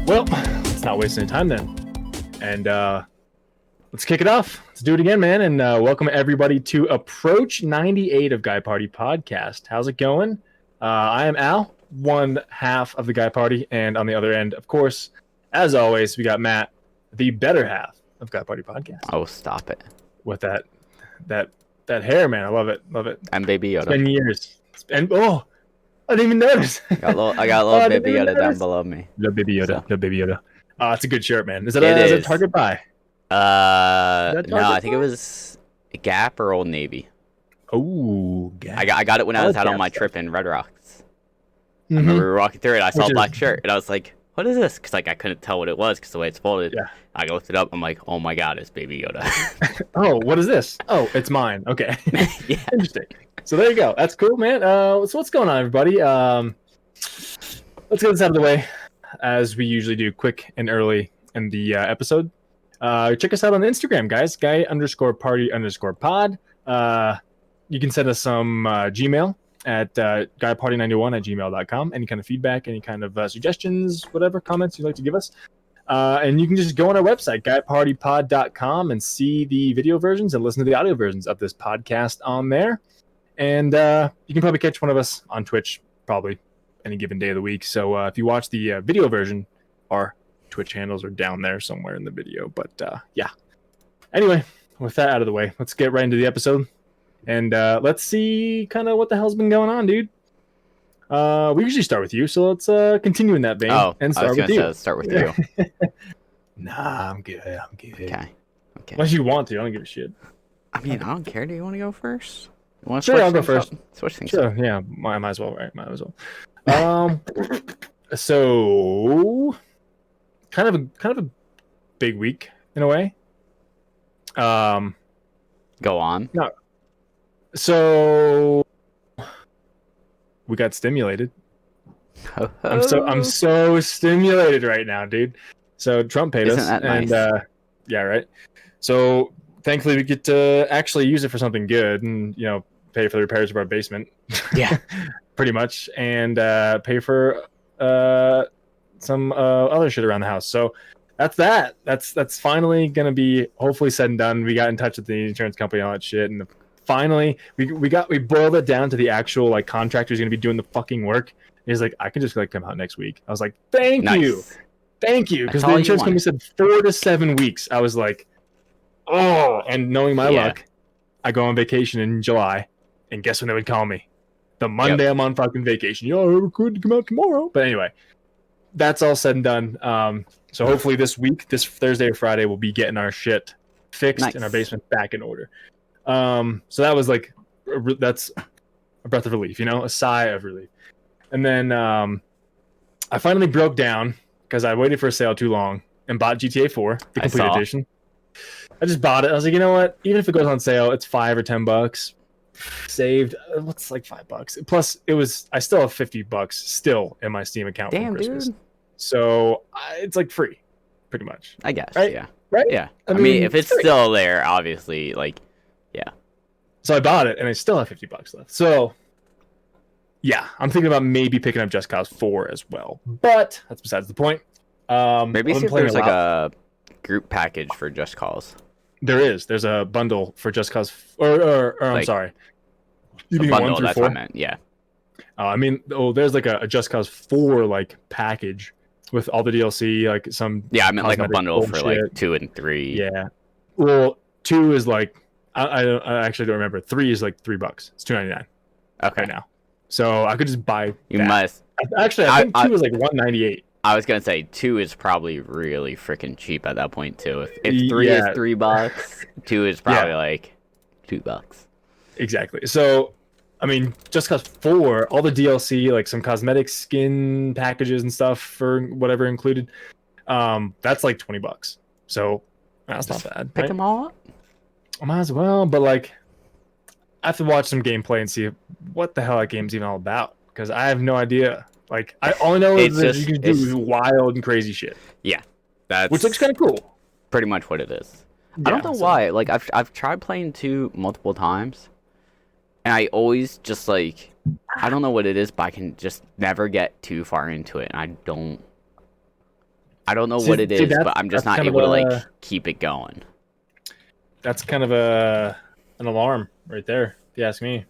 Well, let's not waste any time then. And let's kick it off. Let's do it again, man. And welcome everybody to Approach 98 of Guy Party Podcast. How's it going? I am Al, one half of the Guy Party. And on the other end, of course, as always, we got Matt, the better half of Guy Party Podcast. Oh, stop it. With that hair, man. I love it. Love it. I'm Baby Yoda. It's been years. I didn't even notice. I got a little Baby Yoda down below me. Little Baby Yoda. So. Little Baby Yoda. It's a good shirt, man. Is it a Target buy? No, I think it was Gap or Old Navy. Oh, Gap. I got it when I was out on my trip in Red Rocks. I remember we were walking through it. I saw a black shirt, and I was like, "What is this?" Because I couldn't tell what it was because the way it's folded. Yeah. I looked it up. I'm like, "Oh my god, it's Baby Yoda." Oh, what is this? Oh, it's mine. Okay. Yeah. Interesting. So there you go. That's cool, man. So what's going on, everybody? Let's get this out of the way, as we usually do, quick and early in the episode. Check us out on Instagram, guys. Guy_party_pod. You can send us some Gmail at guyparty91@gmail.com. Any kind of feedback, any kind of suggestions, whatever comments you'd like to give us. And you can just go on our website, guypartypod.com, and see the video versions and listen to the audio versions of this podcast on there. And you can probably catch one of us on Twitch, probably any given day of the week. So if you watch the video version, our Twitch handles are down there somewhere in the video. But yeah. Anyway, with that out of the way, let's get right into the episode. And let's see kind of what the hell's been going on, dude. We usually start with you, so let's continue in that vein and start with you. Start with you. Nah, I'm good. Okay. Unless you want to, I don't give a shit. I mean, I don't care. Do you want to go first? You want to Sure, I'll go first. Switch things Sure, up. yeah, might as well, right? Might as well. So kind of a big week in a way. Go on. No. So we got stimulated. I'm so stimulated right now, dude. So Trump paid us, Isn't that and nice? yeah, right. So thankfully we get to actually use it for something good, and pay for the repairs of our basement. Yeah. Pretty much, and pay for some other shit around the house. So that's that. That's finally gonna be hopefully said and done. We got in touch with the insurance company and all that shit, and finally we boiled it down to the actual contractor who's gonna be doing the fucking work. He's like, I can just come out next week. I was like, thank you, because the insurance company said 4 to 7 weeks. I was like, oh, and knowing my luck, I go on vacation in July, and guess when they would call me? The Monday I'm on fucking vacation. I could come out tomorrow. But anyway, that's all said and done. So hopefully this week, this Thursday or Friday, we'll be getting our shit fixed and our basement back in order. So that was that's a breath of relief, a sigh of relief. And then I finally broke down because I waited for a sale too long and bought GTA 4, the complete edition. I just bought it. I was like, you know what? Even if it goes on sale, it's $5 or $10. Saved what's like $5 plus I still have $50 still in my Steam account from Christmas. Dude. So it's like free pretty much, I guess, right? Yeah, I mean if it's still there, obviously, yeah. So I bought it and I still have $50 left, so yeah, I'm thinking about maybe picking up Just Cause 4 as well, but that's besides the point. Maybe see if there's a group package for Just Cause. There's a bundle for Just Cause, or I'm sorry. You mean bundle, 1 through 4? What I meant, yeah. I mean, there's a Just Cause 4 package with all the DLC, some. Yeah, I meant a bundle bullshit. For 2 and 3. Yeah. Well, 2 is I actually don't remember. 3 is $3. It's $2.99. Okay. Right now. So I could just buy. You must. Actually, I think 2 is $1.98. I was gonna say 2 is probably really freaking cheap at that point too. If 3 is $3, 2 is probably $2. Exactly. So, I mean, Just Cause 4, all the DLC, some cosmetic skin packages and stuff for whatever included, that's $20. So that's not bad. Pick them all up. I might as well, but I have to watch some gameplay and see what the hell that game's even all about, because I have no idea. I only know is that you can do wild and crazy shit. Yeah, which looks kind of cool. Pretty much what it is. Yeah, I don't know why. I've tried playing 2 multiple times, and I always just I don't know what it is, but I can just never get too far into it. And I don't I don't know what it is, but I'm just not able to like keep it going. That's kind of an alarm right there, if you ask me.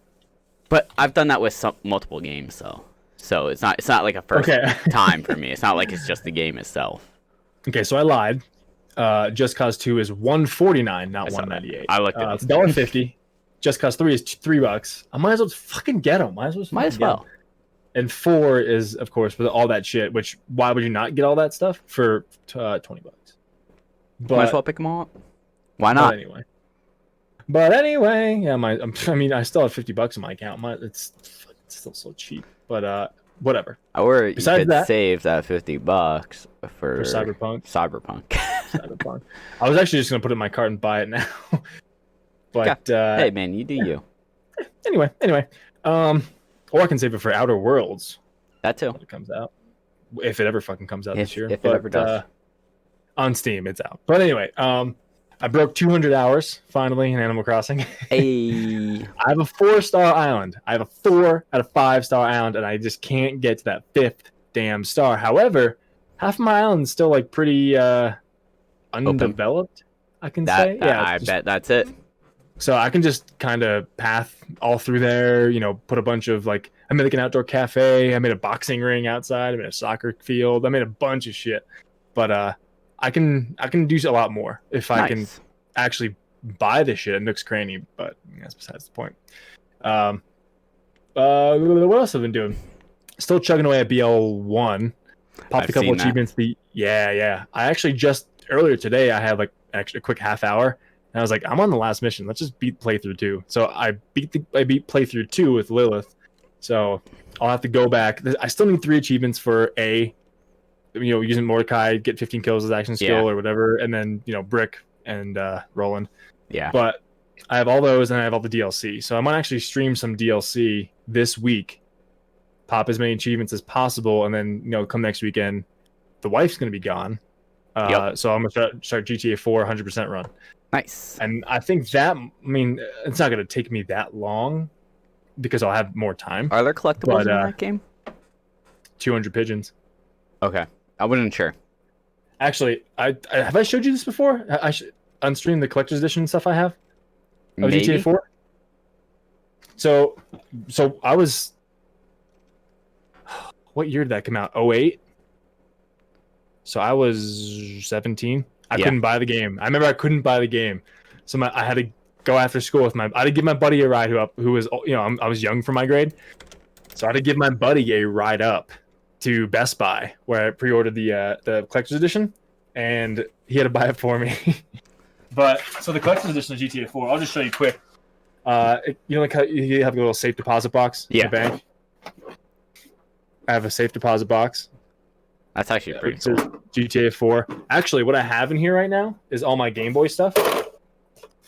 But I've done that with multiple games, so it's not like a first time for me. It's not like it's just the game itself. Okay, so I lied. Just Cause 2 is $149, not $198. I looked it up. It's $1.50. Just Cause 3 is $3. I might as well fucking get them. Might as well. And 4 is, of course, with all that shit. Which why would you not get all that stuff for $20? But, might as well pick them all up. Why not? But anyway, yeah. I mean, I still have $50 in my account. It's still so cheap. But whatever. Or you could save that $50 for Cyberpunk. Cyberpunk. I was actually just gonna put it in my cart and buy it now. But hey, man, you do you. Anyway, or I can save it for Outer Worlds. That too. When it comes out, if it ever fucking comes out this year. If it ever does. On Steam, it's out. But anyway, I broke 200 hours finally in Animal Crossing. Hey. I have a 4-star island. I have a 4 out of 5-star island, and I just can't get to that 5th damn star. However, half of my island's still like pretty undeveloped. I can say. Yeah, I bet that's it. So I can just kind of path all through there. Put a bunch of I made like an outdoor cafe. I made a boxing ring outside. I made a soccer field. I made a bunch of shit. But I can do a lot more if I can actually buy this shit at Nook's Cranny, but that's besides the point. What else have I been doing? Still chugging away at BL1. Popped a couple achievements. I actually just earlier today I had actually a quick half hour, and I was like, I'm on the last mission. Let's just beat playthrough 2. So I beat playthrough 2 with Lilith. So I'll have to go back. I still need 3 achievements for using Mordecai, get 15 kills as action skill or whatever, and then Brick and Roland. Yeah. But I have all those, and I have all the DLC. So I might actually stream some DLC this week, pop as many achievements as possible, and then come next weekend, the wife's gonna be gone. So I'm gonna start GTA 4 100% run. Nice. And I think that it's not gonna take me that long because I'll have more time. Are there collectibles in that game? 200 pigeons. Okay. I wasn't sure. Actually, I have I showed you this before? I should unstream the collector's edition stuff I have of GTA 4. So I was. What year did that come out? 2008. So I was 17. I couldn't buy the game. I remember I couldn't buy the game, so I had to go after school with I had to give my buddy a ride who was I was young for my grade, so I had to give my buddy a ride up to Best Buy where I pre-ordered the collector's edition, and he had to buy it for me. But so the collector's edition of GTA 4, I'll just show you quick. How you have a little safe deposit box in the bank. I have a safe deposit box. That's actually pretty cool. GTA 4. Actually, what I have in here right now is all my Game Boy stuff,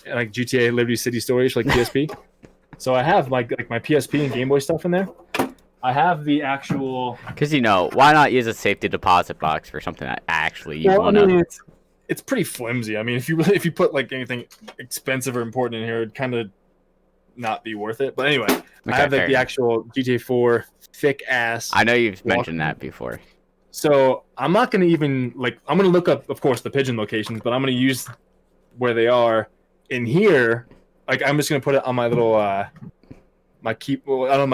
like GTA Liberty City Stories, like PSP. So I have my PSP and Game Boy stuff in there. I have the actual. Because why not use a safety deposit box for something that actually you want to? It's pretty flimsy. I mean, if you put anything expensive or important in here, it'd kind of not be worth it. But anyway, I have the actual GTA 4 thick ass. I know you've mentioned that before. So I'm not going to even I'm going to look up, of course, the pigeon locations, but I'm going to use where they are in here. I'm just going to put it on my little my keyboard, on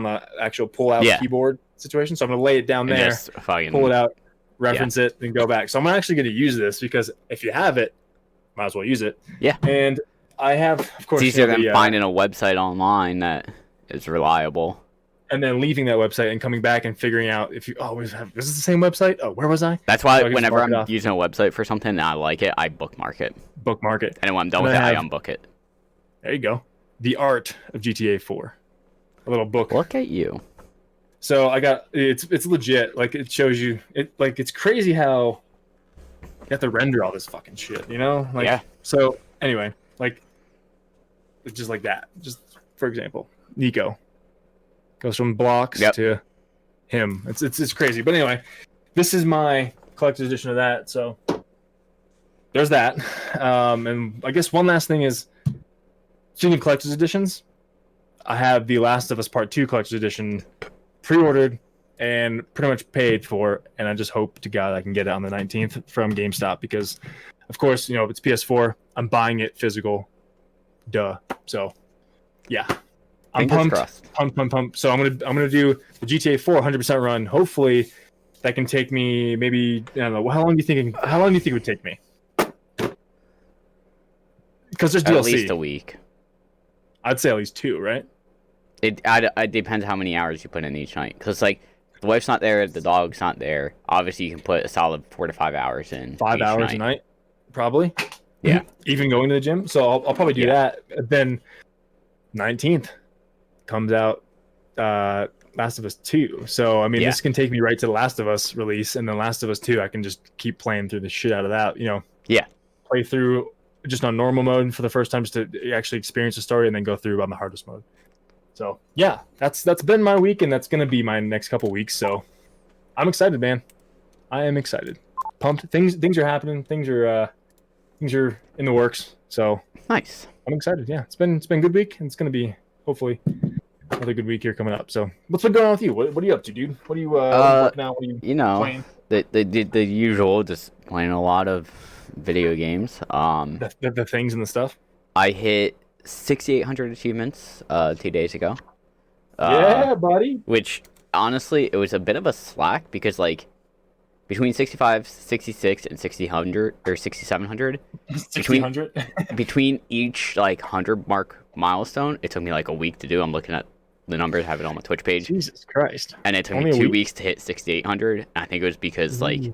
the actual pull out keyboard situation. So I'm going to lay it down there, pull it out, reference it, and go back. So I'm actually going to use this because if you have it, might as well use it. Yeah. And I have, of course, it's easier than finding a website online that is reliable. And then leaving that website and coming back and figuring out if is this the same website? Oh, where was I? That's why whenever I'm using a website for something and I like it, I bookmark it. And when I'm done with it, I unbook it. There you go. The Art of GTA 4. A little book. Look at you. So I got it's legit. It shows you it's crazy how you have to render all this fucking shit, So anyway, it's just like that. Just for example, Nico goes from blocks to him. It's crazy. But anyway, this is my collector's edition of that. So there's that. And I guess one last thing is, speaking of collector's editions, I have the Last of Us Part 2 collector's edition pre-ordered and pretty much paid for. And I just hope to God I can get it on the 19th from GameStop because, of course, if it's PS4, I'm buying it physical. Duh. So, yeah, I'm pumped. So I'm gonna do the GTA 4 100% run. Hopefully, that can take me maybe I don't know how long do you think it would take me? Because there's DLC. At least a week. I'd say at least 2, right? It depends how many hours you put in each night. Because like the wife's not there, the dog's not there. Obviously, you can put a solid 4 to 5 hours in. 5 hours a night, probably. Yeah. Even going to the gym. So I'll probably do that. Then 19th comes out Last of Us 2. So I mean, this can take me right to the Last of Us release, and then Last of Us 2, I can just keep playing through the shit out of that. Yeah. Play through just on normal mode for the first time, just to actually experience the story, and then go through on the hardest mode. So yeah, that's been my week, and that's gonna be my next couple weeks. So I'm excited, man. I am excited. Pumped. Things are happening. Things are in the works. So nice. I'm excited. Yeah, it's been a good week, and it's gonna be hopefully another good week here coming up. So what's been going on with you? What are you up to, dude? What are you working out? What are you playing? The usual, just playing a lot of video games. The things and the stuff. I hit 6,800 achievements 2 days ago. Yeah, buddy. Which honestly, it was a bit of a slack because like between 65, 66, and 6,000 or 6,700, between each like 100 mark milestone, it took me like a week to do. I'm looking at the numbers, have it on my Twitch page. Jesus Christ! And it took me 2 weeks to hit 6,800. And I think it was because like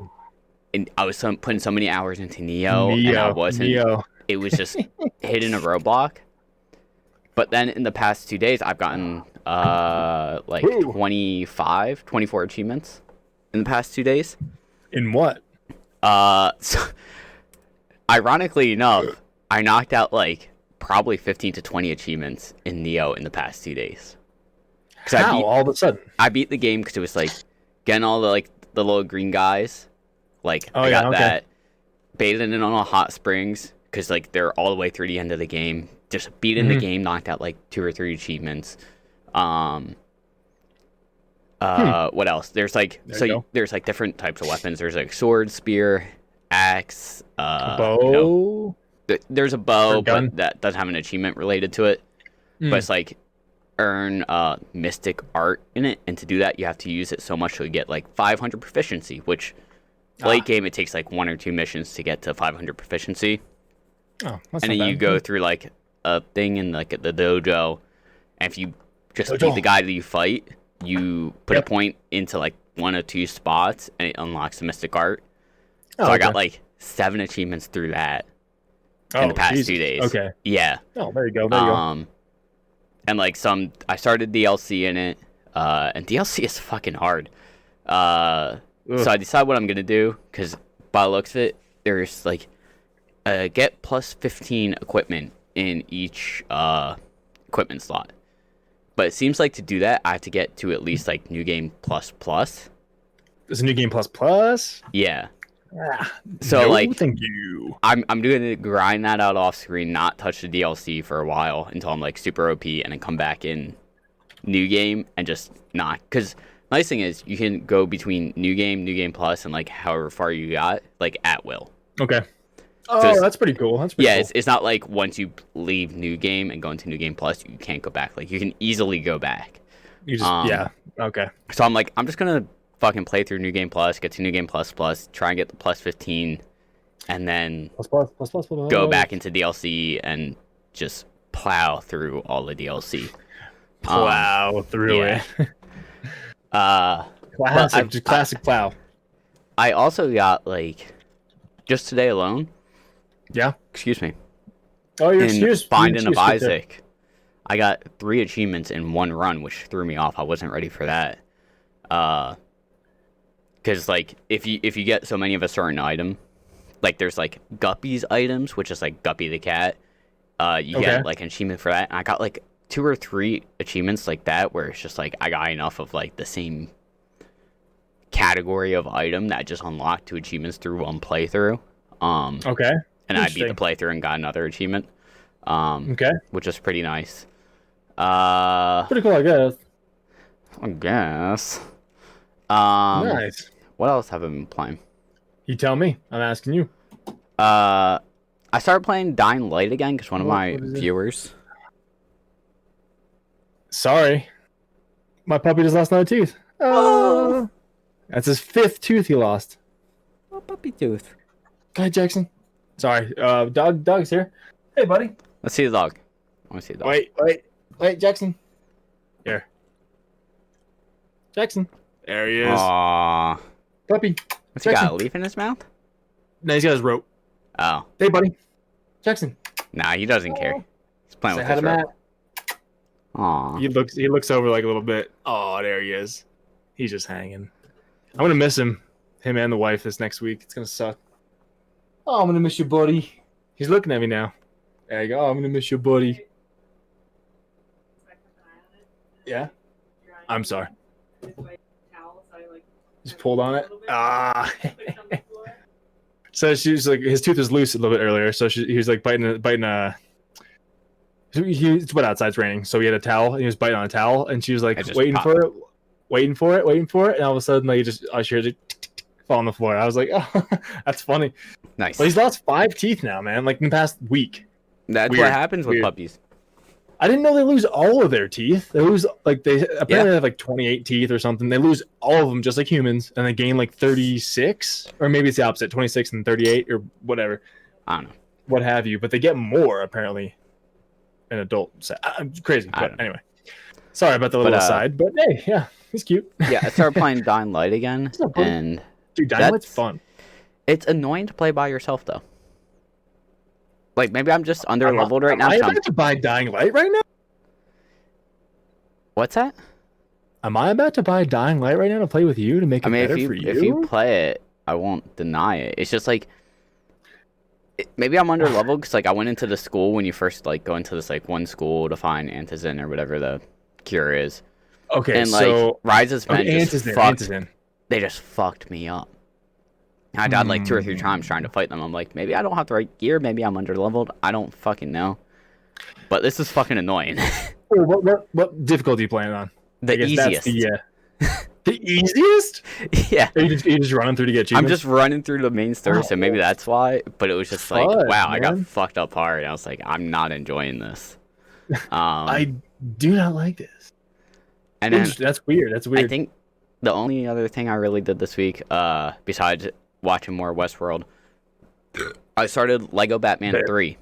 I was putting so many hours into Neo, and I wasn't. It was just hitting a roadblock. But then in the past 2 days, I've gotten like 24 achievements in the past 2 days. In what? So, ironically enough, I knocked out like probably 15 to 20 achievements in Neo in the past 2 days. How? All of a sudden? I beat the game because it was like getting all the little green guys. Like I got that. Bathing in on Hot Springs because like they're all the way through the end of the game. Just beating the game, knocked out like 2 or 3 achievements. What else? There's like there's like different types of weapons. There's like sword, spear, axe, bow. There's a bow, but that doesn't have an achievement related to it. But it's like earn mystic art in it, and to do that you have to use it so much to get like 500 proficiency, which late game it takes like 1 or 2 missions to get to 500 proficiency. And then you go through like a thing in like the dojo, and if you just beat the guy that you fight, you put a point into like 1 or 2 spots, and it unlocks the mystic art. So I got like 7 achievements through that in the past 2 days. Okay. Yeah. Oh, there you go. And like I started DLC in it, and DLC is fucking hard. So I decide what I'm gonna do, because by the looks of it, there's like get plus 15 equipment in each equipment slot. But it seems like to do that, I have to get to at least like New Game Plus Plus. There's a New Game Plus Plus? Yeah. So like, thank you. I'm going to grind that out off screen, not touch the DLC for a while until I'm like super OP, and then come back in New Game and just not. Because nice thing is you can go between New Game Plus, and like however far you got, like at will. Okay. Oh, that's pretty cool. Cool. It's not like once you leave New Game and go into New Game Plus, you can't go back. Like you can easily go back. You just okay. So I'm just gonna fucking play through New Game Plus, get to New Game Plus, try and get the plus 15, and then plus, go back into DLC and just plow through all the DLC. Plow through it. Classic plow. I also got like just today alone. Yeah. Excuse me. Oh, you're excused. Binding of Isaac. I got 3 achievements in 1 run, which threw me off. I wasn't ready for that. Because like if you get so many of a certain item, like there's like Guppy's items, which is like Guppy the cat. You get like an achievement for that. And I got like 2 or 3 achievements like that, where it's just like I got enough of like the same category of item that I just unlocked 2 achievements through 1 playthrough. And I beat the playthrough and got another achievement. Which is pretty nice. Pretty cool, I guess. Nice. What else have I been playing? You tell me. I'm asking you. I started playing Dying Light again because one of my viewers. Sorry. My puppy just lost another tooth. Oh. That's his 5th tooth he lost. Oh, puppy tooth. Go ahead, Jackson. Sorry. Doug's here. Hey, buddy. Let's see the dog. I want to see the dog. Wait, Jackson. Here. Jackson. There he is. Aww. Puppy. What's he got, a leaf in his mouth? No, he's got his rope. Oh. Hey, buddy. Jackson. Nah, he doesn't care. He's playing with his rope. Aww. He looks over like a little bit. Oh, there he is. He's just hanging. I'm gonna miss him and the wife this next week. It's gonna suck. Oh, I'm gonna miss you, buddy. He's looking at me now. There you go. Oh, I'm gonna miss you, buddy. Yeah. I'm sorry. Just pulled on it. Ah. So she's like, his tooth was loose a little bit earlier. So he was like biting it's wet outside, it's raining, so he had a towel and he was biting on a towel, and she was like waiting for it, and all of a sudden like I heard it fall on the floor. I was like, oh, that's funny. Nice. Well, he's lost 5 teeth now, man, like in the past week. That's weird. What happens with puppies. I didn't know they lose all of their teeth. They lose they apparently have like 28 teeth or something. They lose all of them just like humans, and they gain like 36, or maybe it's the opposite, 26 and 38 or whatever. I don't know. What have you, but they get more apparently. An adult crazy, but anyway, sorry about the little aside, but hey, yeah, he's cute. Yeah, I started playing Dying Light again, and dude, Dying Light's fun. It's annoying to play by yourself though. Like maybe I'm just under leveled right now. Am I about to buy Dying Light right now? What's that? Am I about to buy Dying Light right now to play with you to make it better for you? If you play it, I won't deny it. It's just like. Maybe I'm under leveled because like I went into the school when you first like go into this like one school to find Antizin or whatever the cure is. Okay, and like Rise's men they just fucked me up. I died like 2 or 3 times trying to fight them. I'm like, maybe I don't have the right gear. Maybe I'm under leveled. I don't fucking know. But this is fucking annoying. What difficulty are you playing on? The easiest. The easiest? Yeah. Are you just running through to get achievements? I'm just running through the main story, so maybe that's why. But it was just like, wow, man. I got fucked up hard. I was like, I'm not enjoying this. I do not like this. And then, that's weird. I think the only other thing I really did this week, besides watching more Westworld, I started Lego Batman 3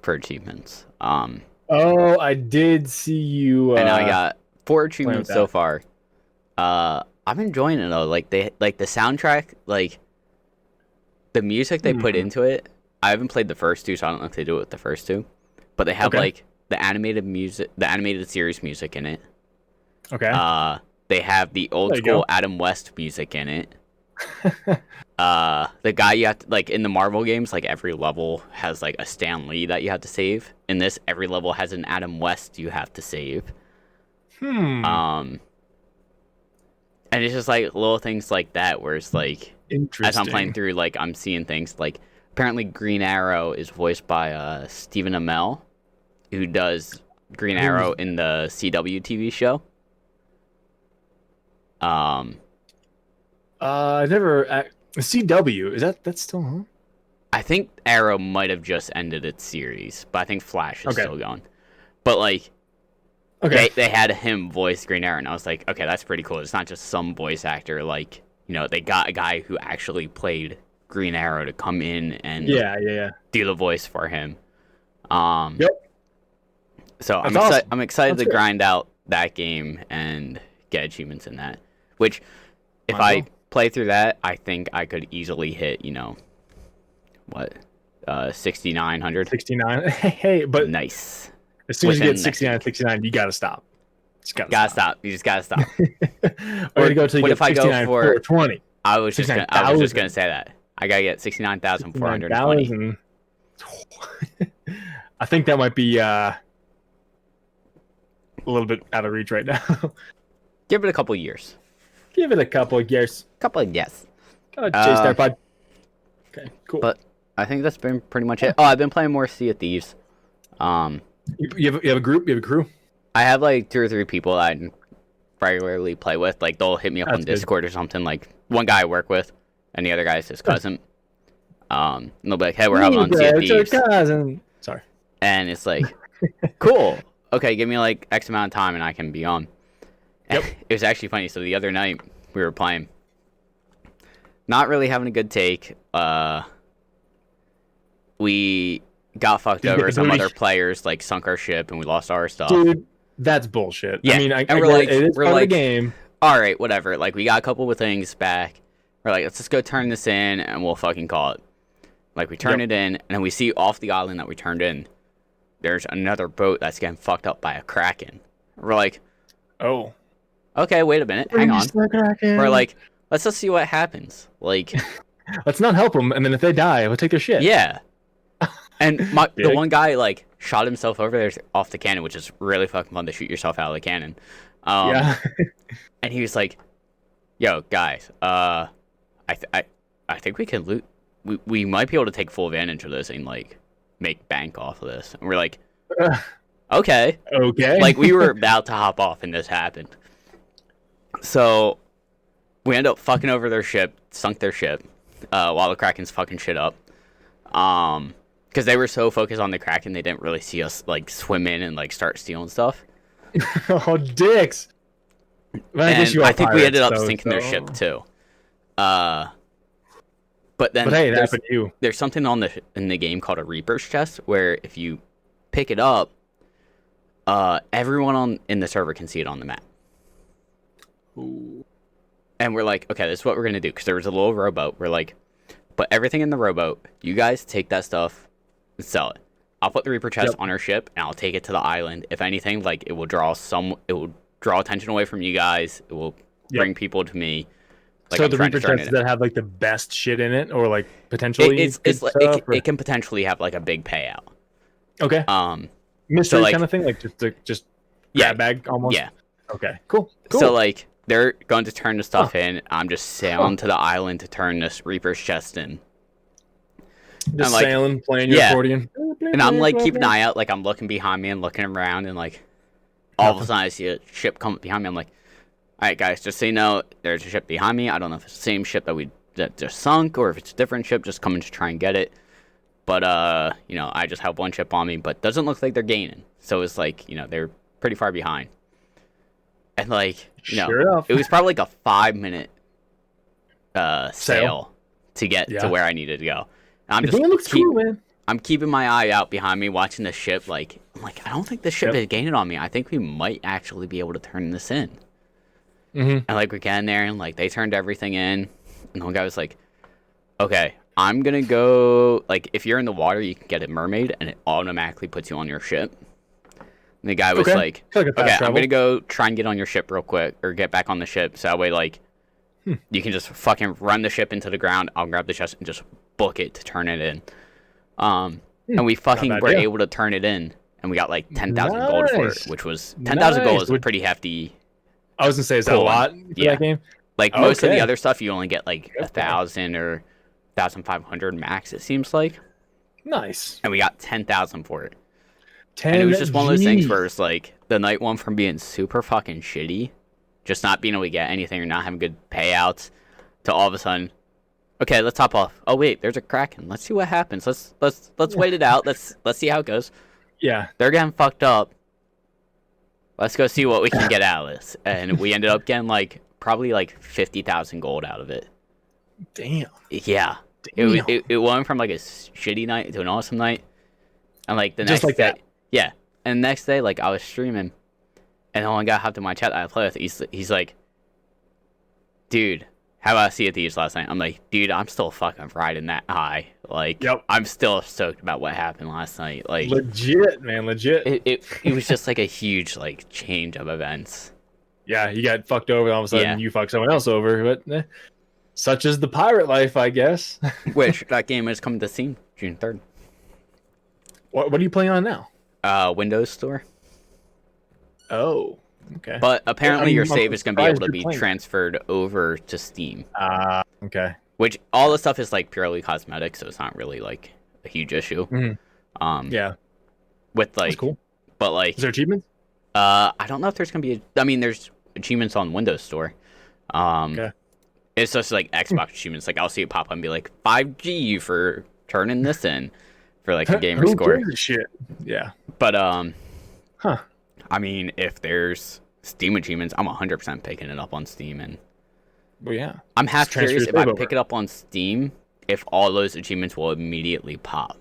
for achievements. Oh, I did see you. And I got 4 achievements so far. I'm enjoying it though. Like the soundtrack, like the music they put into it. I haven't played the first 2, so I don't know if they do it with the first 2. But they have like the animated music, the animated series music in it. Okay. They have the old school Adam West music in it. The guy you have to, like in the Marvel games, like every level has like a Stan Lee that you have to save. In this, every level has an Adam West you have to save. And it's just like little things like that where it's like, as I'm playing through, like I'm seeing things like apparently Green Arrow is voiced by Stephen Amell, who does Green Arrow in the CW TV show. I never CW is that's still on? I think Arrow might have just ended its series, but I think Flash is still going. But like. Okay. They had him voice Green Arrow, and I was like, okay, that's pretty cool. It's not just some voice actor. Like, you know, they got a guy who actually played Green Arrow to come in and do the voice for him. Yep. So I'm excited to grind out that game and get achievements in that. Which, if I play through that, I think I could easily hit, 6,900. 69. Hey, but nice. As soon as you get 69, you gotta stop. Gotta stop. You just gotta stop. Or to go till you get 69,420. I was just gonna say that. I gotta get 69,420. I think that might be a little bit out of reach right now. Give it a couple years. Couple of years. Chase there, bud. Okay, cool. But I think that's been pretty much it. Oh, I've been playing more Sea of Thieves. You have a group? You have a crew? I have like 2 or 3 people that I'm regularly play with. Like they'll hit me up That's on good. Discord or something. Like one guy I work with, and the other guy is his cousin. And they'll be like, "Hey, we're having on Sea of Thieves." Sorry. And it's like, cool. Okay, give me like X amount of time and I can be on. Yep. It was actually funny. So the other night we were playing, not really having a good take. We got fucked over. Some other players like sunk our ship and we lost our stuff. Dude, that's bullshit. Yeah. I mean, and we're like, it is part of the game. All right, whatever. Like we got a couple of things back. We're like, let's just go turn this in and we'll fucking call it. Like we turn it in and then we see off the island that we turned in, there's another boat that's getting fucked up by a kraken. We're like, oh, okay, wait a minute, hang on. We're like, let's just see what happens. Like, let's not help them, and then if they die, we'll take their shit. Yeah. And the one guy like shot himself over there off the cannon, which is really fucking fun to shoot yourself out of the cannon. Yeah. And he was like, "Yo, guys, I think we can loot. We might be able to take full advantage of this and like make bank off of this." And we're like, okay. Like we were about to hop off and this happened. So we end up fucking over their ship, sunk their ship, while the Kraken's fucking shit up. Because they were so focused on the Kraken, they didn't really see us like swim in and like start stealing stuff. Oh, dicks! Well, I think we ended up sinking their ship too. But hey, that happened to you. There's something in the game called a Reaper's Chest, where if you pick it up, everyone in the server can see it on the map. Ooh. And we're like, okay, this is what we're gonna do, because there was a little rowboat. We're like, put everything in the rowboat. You guys take that stuff and sell it. I'll put the Reaper Chest on our ship, and I'll take it to the island. If anything, like it will draw attention away from you guys. It will bring people to me. Like, so the Reaper Chests that have like the best shit in it, or like potentially it can potentially have like a big payout. Okay. Mystery kind of thing, like just grab bag almost. Yeah. Okay. Cool. So like they're going to turn the stuff in. I'm just sailing to the island to turn this Reaper's Chest in. Just like, sailing, playing your accordion. And I'm like keeping an eye out, like I'm looking behind me and looking around, and like all of a sudden I see a ship come behind me. I'm like, all right, guys, just so you know, there's a ship behind me. I don't know if it's the same ship that just sunk or if it's a different ship just coming to try and get it. But, you know, I just have one ship on me, but doesn't look like they're gaining. So it's like, you know, they're pretty far behind. And, like, you know, it was probably like a 5-minute sail to get to where I needed to go. And I'm keeping my eye out behind me, watching the ship. Like, I'm like, I don't think the ship is gaining on me. I think we might actually be able to turn this in. And like we get in there and like they turned everything in, and the one guy was like, okay, I'm gonna go, like if you're in the water you can get a mermaid and it automatically puts you on your ship. And the guy was like, okay, I'm gonna go try and get on your ship real quick, or get back on the ship, so that way like you can just fucking run the ship into the ground. I'll grab the chest and just book it to turn it in. And we fucking were able to turn it in, and we got like 10,000 gold for it, which was 10,000 gold is a pretty hefty. I was gonna say, is that a lot for that game? Like most of the other stuff, you only get like 1,000 or 1,500 max. It seems like. Nice. And we got 10,000 for it. And it was just one of those things where it's like the night one from being super fucking shitty, just not being able to get anything or not having good payouts, to all of a sudden, okay, let's hop off. Oh wait, there's a Kraken. Let's see what happens. Let's wait it out. Let's see how it goes. Yeah. They're getting fucked up. Let's go see what we can get out of this. And we ended up getting like probably like 50,000 gold out of it. Damn. Yeah. It went from like a shitty night to an awesome night. And like the next day, that. Yeah. And the next day, like I was streaming, and the one guy hopped in my chat that I play with. He's like, dude, how about Sea of Thieves last night? I'm like, dude, I'm still fucking riding that high. Like, I'm still stoked about what happened last night. Like, legit, man, legit. It was just like a huge like change of events. Yeah, you got fucked over, and all of a sudden you fuck someone else over. But such is the pirate life, I guess. Which that game is coming to Steam June 3rd. What are you playing on now? Windows Store. Oh, okay. But apparently your save is going to be able to be transferred over to Steam. Okay. Which all the stuff is like purely cosmetic, so it's not really like a huge issue. Yeah. With like, that's cool. But like, is there achievements? I don't know if there's going to be. I mean, there's achievements on Windows Store. Okay. It's just like Xbox achievements. Like I'll see it pop up and be like 5G for turning this in for like a gamer score. Shit. Yeah. But I mean, if there's Steam achievements, I'm 100% picking it up on Steam, and well, yeah. I'm half curious if I pick it up on Steam, if all those achievements will immediately pop.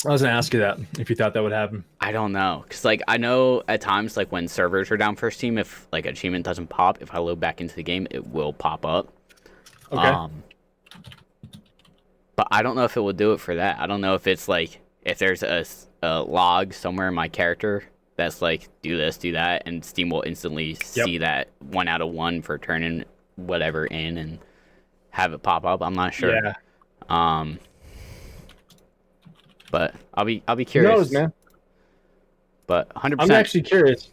I was gonna ask you that if you thought that would happen. I don't know, cause like I know at times like when servers are down for Steam, if like achievement doesn't pop, if I load back into the game, it will pop up. Okay. But I don't know if it will do it for that. I don't know if it's like if there's a log somewhere in my character that's like do this, do that, and Steam will instantly see that 1 out of 1 for turning whatever in and have it pop up. I'm not sure. Yeah. But I'll be curious. Who knows, man? But 100%. I'm actually curious.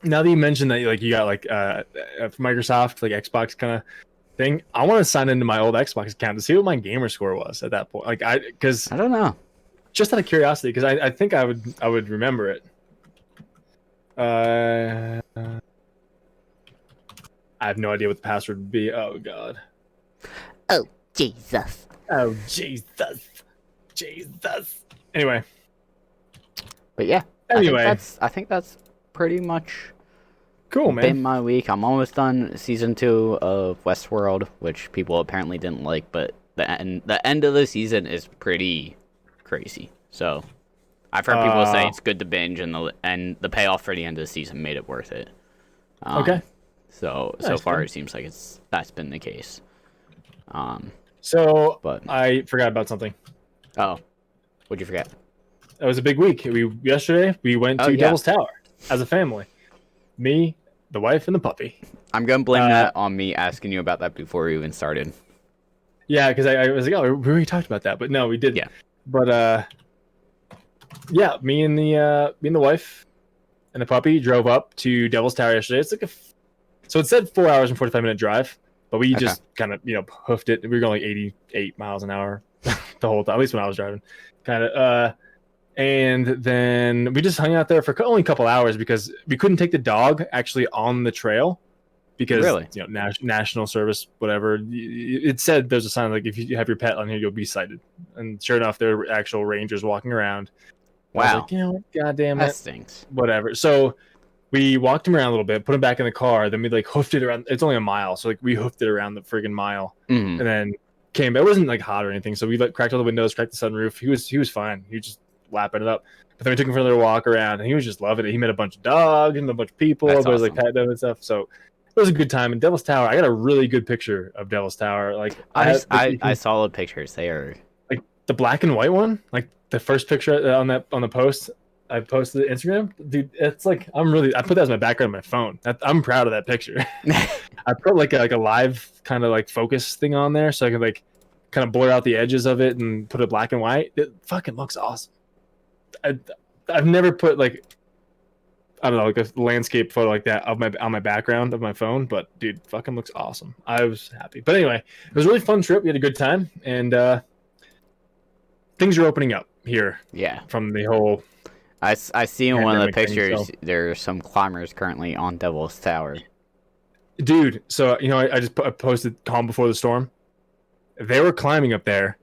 Now that you mentioned that, like you got like Microsoft, like Xbox kind of thing, I want to sign into my old Xbox account to see what my gamer score was at that point. Like because I don't know. Just out of curiosity, because I think I would remember it. I have no idea what the password would be. Oh God. Oh Jesus. Oh Jesus. Jesus. Anyway. But yeah. Anyway. I think that's pretty much cool, man. Been my week. I'm almost done season 2 of Westworld, which people apparently didn't like, but the end of the season is pretty crazy. So I've heard people say it's good to binge, and the payoff for the end of the season made it worth it. Okay. So far it seems like that's been the case. But I forgot about something. Oh, what'd you forget? It was a big week. Yesterday we went to Devil's Tower as a family. Me, the wife, and the puppy. I'm gonna blame that on me asking you about that before we even started. Yeah, because I was like, oh, we already talked about that, but no, we didn't. Yeah. But yeah, me and the wife and the puppy drove up to Devil's Tower yesterday. It's like so it said 4 hours and 45-minute drive, but we just kind of hoofed it. We were going like 88 miles an hour the whole time, at least when I was driving, kind of. And then we just hung out there for only a couple hours because we couldn't take the dog actually on the trail because national service, whatever. It said there's a sign like if you have your pet on here, you'll be cited. And sure enough, there were actual rangers walking around. Wow. Like, God damn it. That stinks. Whatever. So we walked him around a little bit, put him back in the car. Then we like hoofed it around. It's only a mile. So like we hoofed it around the friggin' mile and then came. It wasn't like hot or anything. So we like cracked all the windows, cracked the sunroof. He was fine. He was just lapping it up. But then we took him for a little walk around and he was just loving it. He met a bunch of dogs and a bunch of people. There was like pet them and stuff. So it was a good time. And Devil's Tower, I got a really good picture of Devil's Tower. Like I saw the pictures. They are like the black and white one, like the first picture on the post I posted to Instagram. Dude, it's like I put that as my background on my phone. I'm proud of that picture. I put like a live kind of like focus thing on there so I could like kind of blur out the edges of it and put it black and white. It fucking looks awesome. I've never put like I don't know, like a landscape photo like that on my background of my phone, but dude, fucking looks awesome. I was happy. But anyway, it was a really fun trip. We had a good time, and things are opening up here. Yeah. From the whole. I see in one of the pictures there are some climbers currently on Devil's Tower. Dude, so I just posted Calm Before the Storm. They were climbing up there,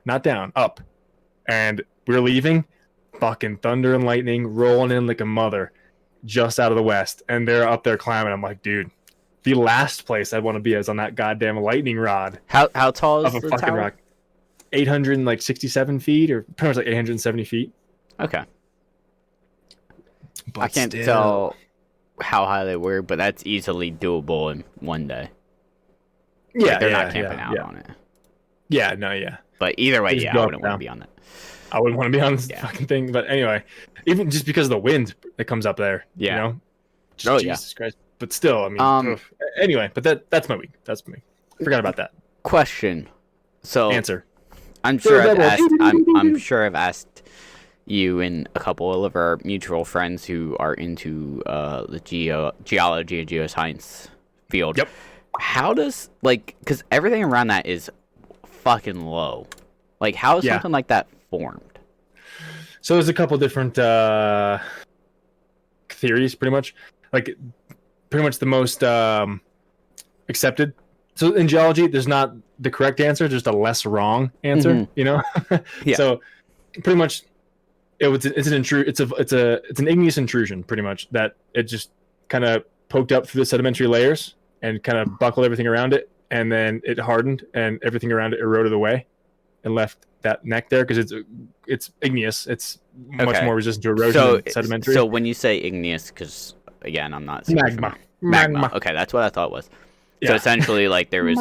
not down, up, and we were leaving. Fucking thunder and lightning rolling in like a mother just out of the west, and they're up there climbing. I'm like, dude, the last place I want to be is on that goddamn lightning rod. How tall is the fucking tower? Rock. 867 feet, or pretty much like 870 feet. Okay. But I can't tell how high they were, but that's easily doable in one day. Yeah, like they're not camping out on it. Yeah, no, yeah. But either way, I wouldn't want to be on that. I wouldn't want to be on this fucking thing. But anyway, even just because of the wind that comes up there, Jesus Christ. But still, I mean, anyway, but that's my week. That's me. Forgot about that. Question. So answer. I'm sure I've asked you and a couple of our mutual friends who are into the geology and geoscience field. Yep. How does because everything around that is fucking low. Like, how is something like that formed? So there's a couple different theories, pretty much. like pretty much the most accepted. So in geology, there's not the correct answer, just a less wrong answer. You know. Yeah. So pretty much, it's an igneous intrusion, pretty much, that it just kind of poked up through the sedimentary layers and kind of buckled everything around it, and then it hardened and everything around it eroded away and left that neck there because it's igneous. It's much more resistant to erosion than sedimentary. So when you say igneous, because again, I'm not magma. Okay, that's what I thought it was. Yeah. So essentially, like there was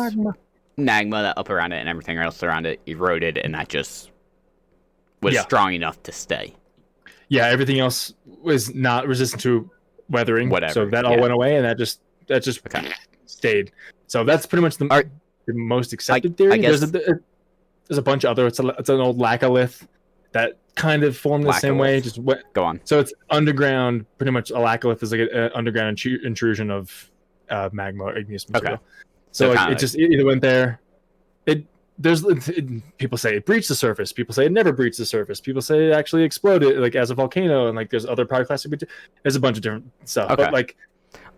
magma that up around it, and everything else around it eroded, and that just was strong enough to stay. Yeah, everything else was not resistant to weathering. Whatever. So that all went away, and that just stayed. So that's pretty much the most accepted theory. I guess there's a bunch of other. It's an old laccolith that kind of formed the same way. Just go on. So it's underground. Pretty much a laccolith is like an underground intrusion of magma or igneous material. Okay. So like, it just either went there. People say it breached the surface. People say it never breached the surface. People say it actually exploded, like as a volcano, and like there's other pyroclastic. There's a bunch of different stuff. Okay. But like,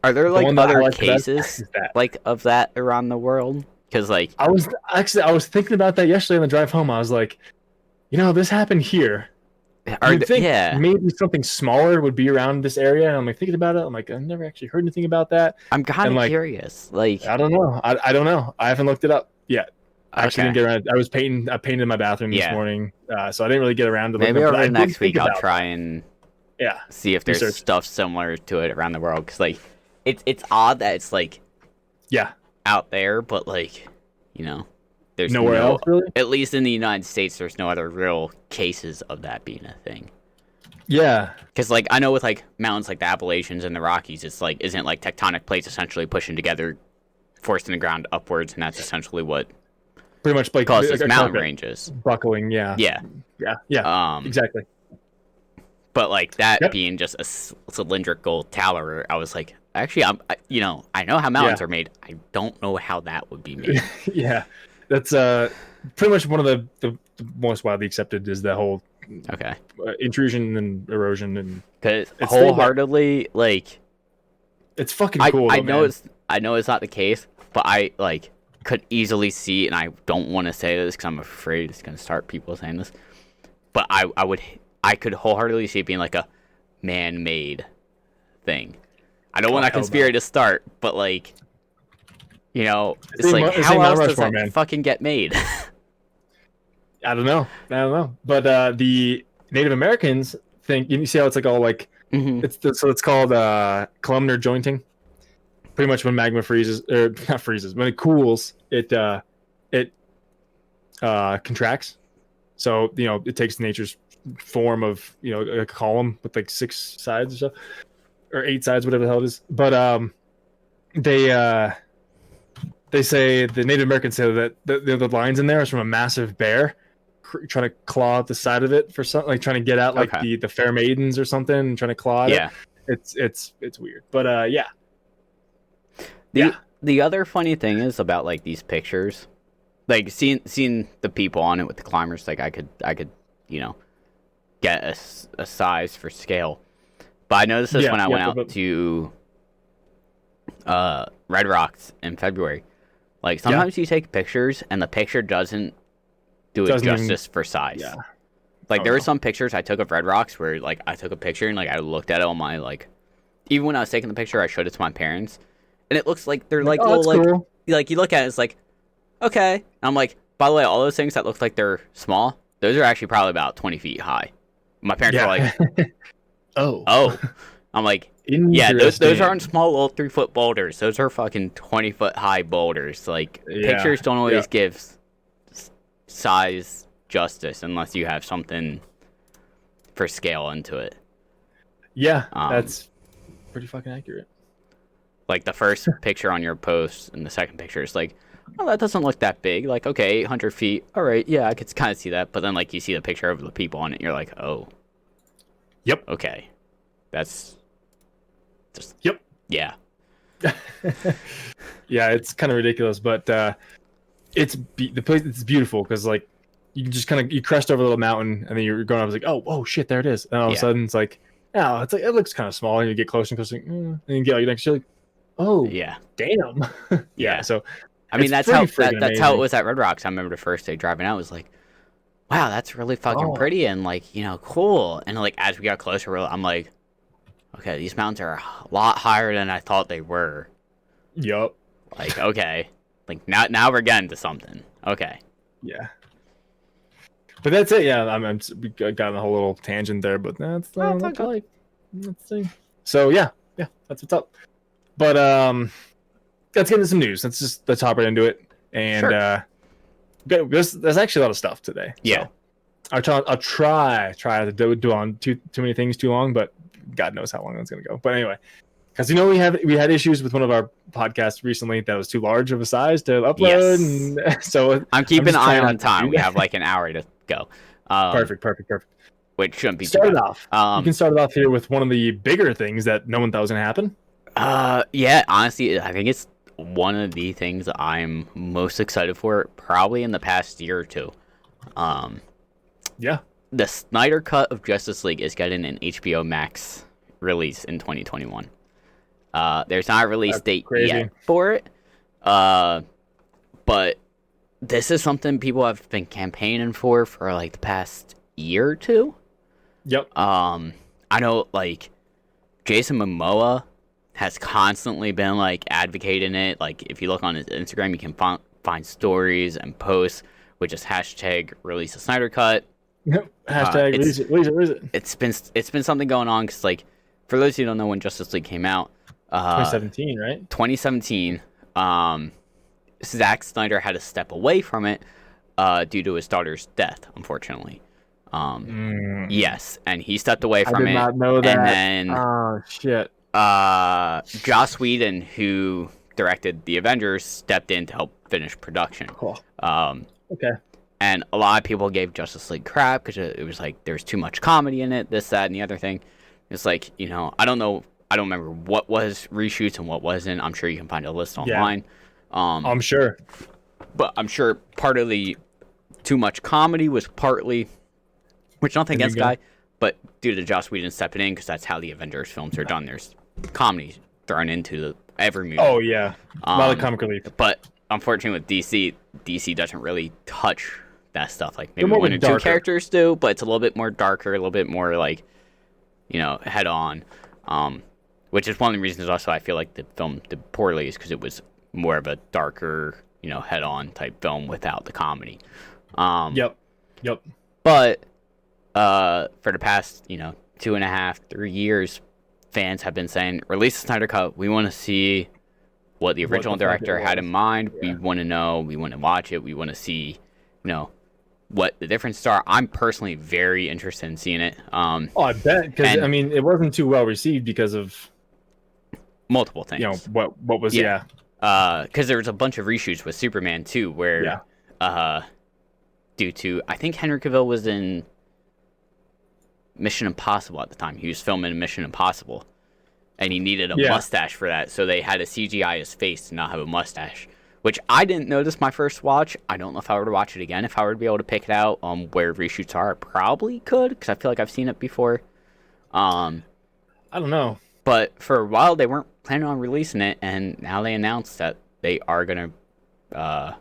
are there like other cases like of that around the world? Because like I was thinking about that yesterday on the drive home. I was like, this happened here. You'd think maybe something smaller would be around this area. And I'm like thinking about it. I'm like, I've never actually heard anything about that. I'm kind of curious. Like, I don't know. I don't know. I haven't looked it up yet. I actually didn't get around. I painted my bathroom this morning, so I didn't really get around to maybe looking over next week I'll try and see if there's research stuff similar to it around the world. Because like, it's odd that it's like out there, but like there's nowhere else really. At least in the United States, there's no other real cases of that being a thing. Yeah, because like I know with like mountains like the Appalachians and the Rockies, it's like isn't like tectonic plates essentially pushing together, forcing the ground upwards, and that's essentially what pretty much like causes mountain ranges buckling. Yeah, exactly. But like that being just a cylindrical tower, I was like, actually, I know how mountains are made. I don't know how that would be made. Yeah, that's pretty much one of the most widely accepted is the whole intrusion and erosion, and because wholeheartedly like it's fucking cool. I know it's not the case, but I like could easily see, and I don't want to say this because I'm afraid it's gonna start people saying this, but I could wholeheartedly see it being like a man-made thing. I don't want that conspiracy to start, but like, it's like how else does that fucking get made? I don't know. But the Native Americans think you see how it's like all like it's called columnar jointing. Pretty much when magma freezes or not freezes, when it cools, it contracts. So it takes nature's form of a column with like 6 sides or so, or 8 sides, whatever the hell it is. But they say the Native Americans say that the lines in there is from a massive bear trying to claw out the side of it for something, like trying to get out like the fair maidens or something, and trying to claw at it. It's weird, but the other funny thing is about like these pictures, like seeing the people on it with the climbers, like I could get a size for scale. But I noticed this when I went out to Red Rocks in February. Like sometimes you take pictures and the picture doesn't do it justice for size. Yeah. Like there were some pictures I took of Red Rocks where like I took a picture and like I looked at it on my like, even when I was taking the picture I showed it to my parents, and it looks like they're like little like cool. Like you look at it, it's like okay. And I'm like, by the way, all those things that look like they're small, those are actually probably about 20 feet high. My parents were like, oh. I'm like, yeah, those aren't small little 3-foot boulders. Those are fucking 20-foot high boulders. Like, pictures don't always give size justice unless you have something for scale into it. Yeah, that's pretty fucking accurate. Like, the first picture on your post and the second picture is like, oh, that doesn't look that big. Like, okay, 800 feet. All right, yeah, I could kind of see that. But then, like, you see the picture of the people on it, and you're like, oh. Yep. Okay. That's just... Yep. Yeah. Yeah, it's kind of ridiculous, but the place, it's beautiful because, like, you just kind of, you crest over a little mountain, and then you're going up, it's like, oh, shit, there it is. And all of a sudden, it's like, oh, it's like it looks kind of small, and you get closer and closer, and you get like next, you're like, oh, Yeah. damn. Yeah. So, I mean, that's how it was at Red Rocks. I remember the first day driving out, was like, wow, that's really fucking pretty and like, cool. And like as we got closer, I'm like, okay, these mountains are a lot higher than I thought they were. Yup. Like, okay, like now we're getting to something. Okay. Yeah. But that's it. Yeah, we got on a whole little tangent there, but that's like, let's see. So yeah, that's what's up. But let's get into some news. Let's hop right into it. And Sure. There's actually a lot of stuff today. Yeah. So I'll try to do on too many things too long, but God knows how long that's gonna go. But anyway, because we had issues with one of our podcasts recently that was too large of a size to upload, and so I'm keeping an eye on time. We have like an hour to go. Perfect. Which shouldn't be start too it bad. off. You can start it off here with one of the bigger things that no one thought was gonna happen. Yeah, honestly, I think it's one of the things I'm most excited for probably in the past year or two. Yeah. The Snyder Cut of Justice League is getting an HBO Max release in 2021. There's not a release date yet for it. But this is something people have been campaigning for like the past year or two. Yep. I know like Jason Momoa has constantly been like advocating it. Like if you look on his Instagram, you can find stories and posts with just hashtag release a Snyder Cut. Yep. Hashtag release it. It's been something going on because like for those who don't know when Justice League came out, 2017, right? 2017. Zack Snyder had to step away from it due to his daughter's death, unfortunately. Yes, and he stepped away from it. I did not know that. And then, oh shit. Joss Whedon, who directed The Avengers, stepped in to help finish production. Cool. Okay. And a lot of people gave Justice League crap because it was like there's too much comedy in it, this, that, and the other thing. It's like, I don't know. I don't remember what was reshoots and what wasn't. I'm sure you can find a list online. I'm sure. But I'm sure part of the too much comedy was partly, which nothing against the guy, but due to Joss Whedon stepping in because that's how the Avengers films are done. There's comedy thrown into every movie. Oh, yeah. A lot of comic relief. But unfortunately with DC doesn't really touch that stuff. Like maybe one or two characters do, but it's a little bit more darker, a little bit more like, head on. Which is one of the reasons also I feel like the film did poorly is because it was more of a darker, head on type film without the comedy. Yep. But for the past, 2.5, 3 years, fans have been saying, release the Snyder Cut. We want to see what the original director had in mind. Yeah. We want to know. We want to watch it. We want to see, what the differences are. I'm personally very interested in seeing it. I bet, because it wasn't too well received because of multiple things. What was because there was a bunch of reshoots with Superman too, where due to I think Henry Cavill was in Mission Impossible at the time. He was filming Mission Impossible, and he needed a mustache for that, so they had to CGI his face to not have a mustache. Which I didn't notice my first watch. I don't know if I were to watch it again. If I were to be able to pick it out where reshoots are, I probably could, because I feel like I've seen it before. I don't know. But for a while, they weren't planning on releasing it, and now they announced that they are going to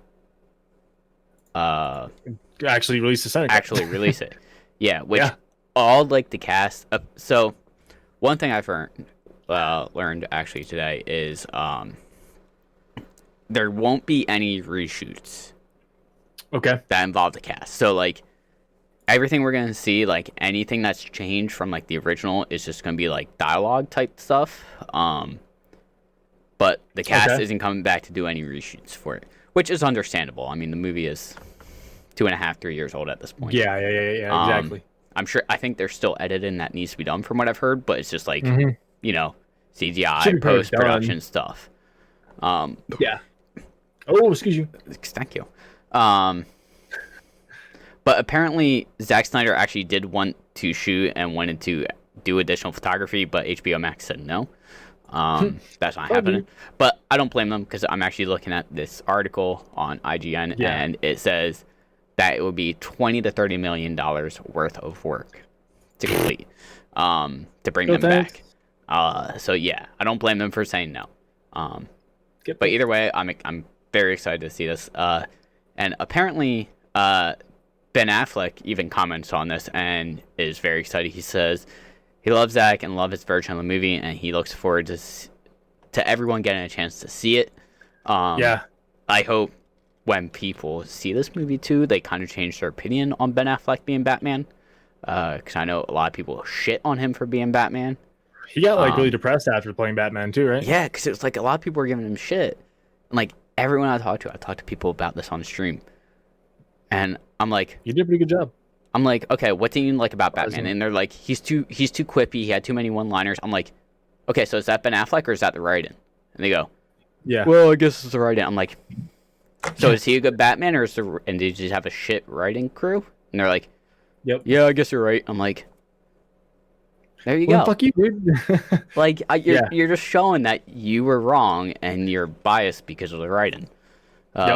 actually release the Snyder Cut. Actually release it. Yeah, which all like the cast. So one thing I've learned actually today is there won't be any reshoots. Okay. That involve the cast. So like everything we're gonna see, like anything that's changed from like the original is just gonna be like dialogue type stuff. But the cast isn't coming back to do any reshoots for it, which is understandable. I mean, the movie is 2.5, 3 years old at this point. Yeah, exactly. I'm sure. I think there's still editing that needs to be done from what I've heard, but it's just like CGI post-production stuff. Yeah. Oh, excuse you. Thank you. But apparently Zack Snyder actually did want to shoot and wanted to do additional photography, but HBO Max said no. That's not happening. But I don't blame them because I'm actually looking at this article on IGN and it says that it would be $20 to $30 million worth of work to complete. to bring them back. So yeah, I don't blame them for saying no. But either way, I'm very excited to see this. And apparently, Ben Affleck even comments on this and is very excited. He says he loves Zach and loves his version of the movie, and he looks forward to everyone getting a chance to see it. I hope when people see this movie too, they kind of change their opinion on Ben Affleck being Batman. Because I know a lot of people shit on him for being Batman. He got really depressed after playing Batman too, right? Yeah, because it was like a lot of people were giving him shit. And like everyone I talked to people about this on the stream. And I'm like, you did a pretty good job. I'm like, okay, what do you like about Batman? And they're like, he's too quippy. He had too many one-liners. I'm like, okay, so is that Ben Affleck or is that the writing? And they go, yeah. Well, I guess it's the writing. I'm like, so is he a good Batman or and did you just have a shit writing crew? And they're like, yep. Yeah, I guess you're right. I'm like, there you go. Fuck you, dude. Like, you're just showing that you were wrong and you're biased because of the writing.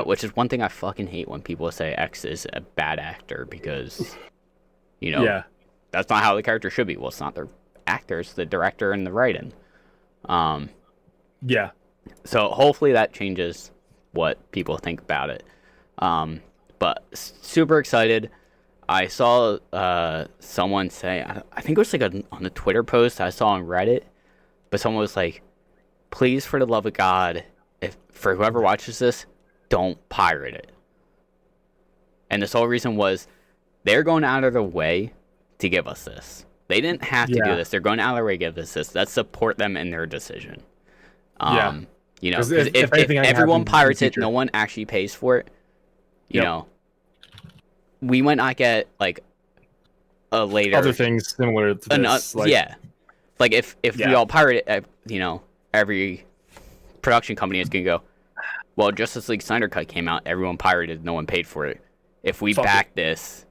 Which is one thing I fucking hate when people say X is a bad actor because, that's not how the character should be. Well, it's not the actor, it's the director and the writing. Yeah. So hopefully that changes what people think about it. But super excited. I saw someone say, I think it was like on a Twitter post I saw on Reddit, but someone was like, please, for the love of God, for whoever watches this, don't pirate it. And the sole reason was they're going out of their way to give us this. They didn't have to do this. They're going out of their way to give us this. Let's support them in their decision. You know, if everyone pirates it, no one actually pays for it. You know, we might not get like a later other things similar to this. Like if we all pirate it, every production company is gonna go, well, Justice League Snyder Cut came out, everyone pirated, no one paid for it. If we back this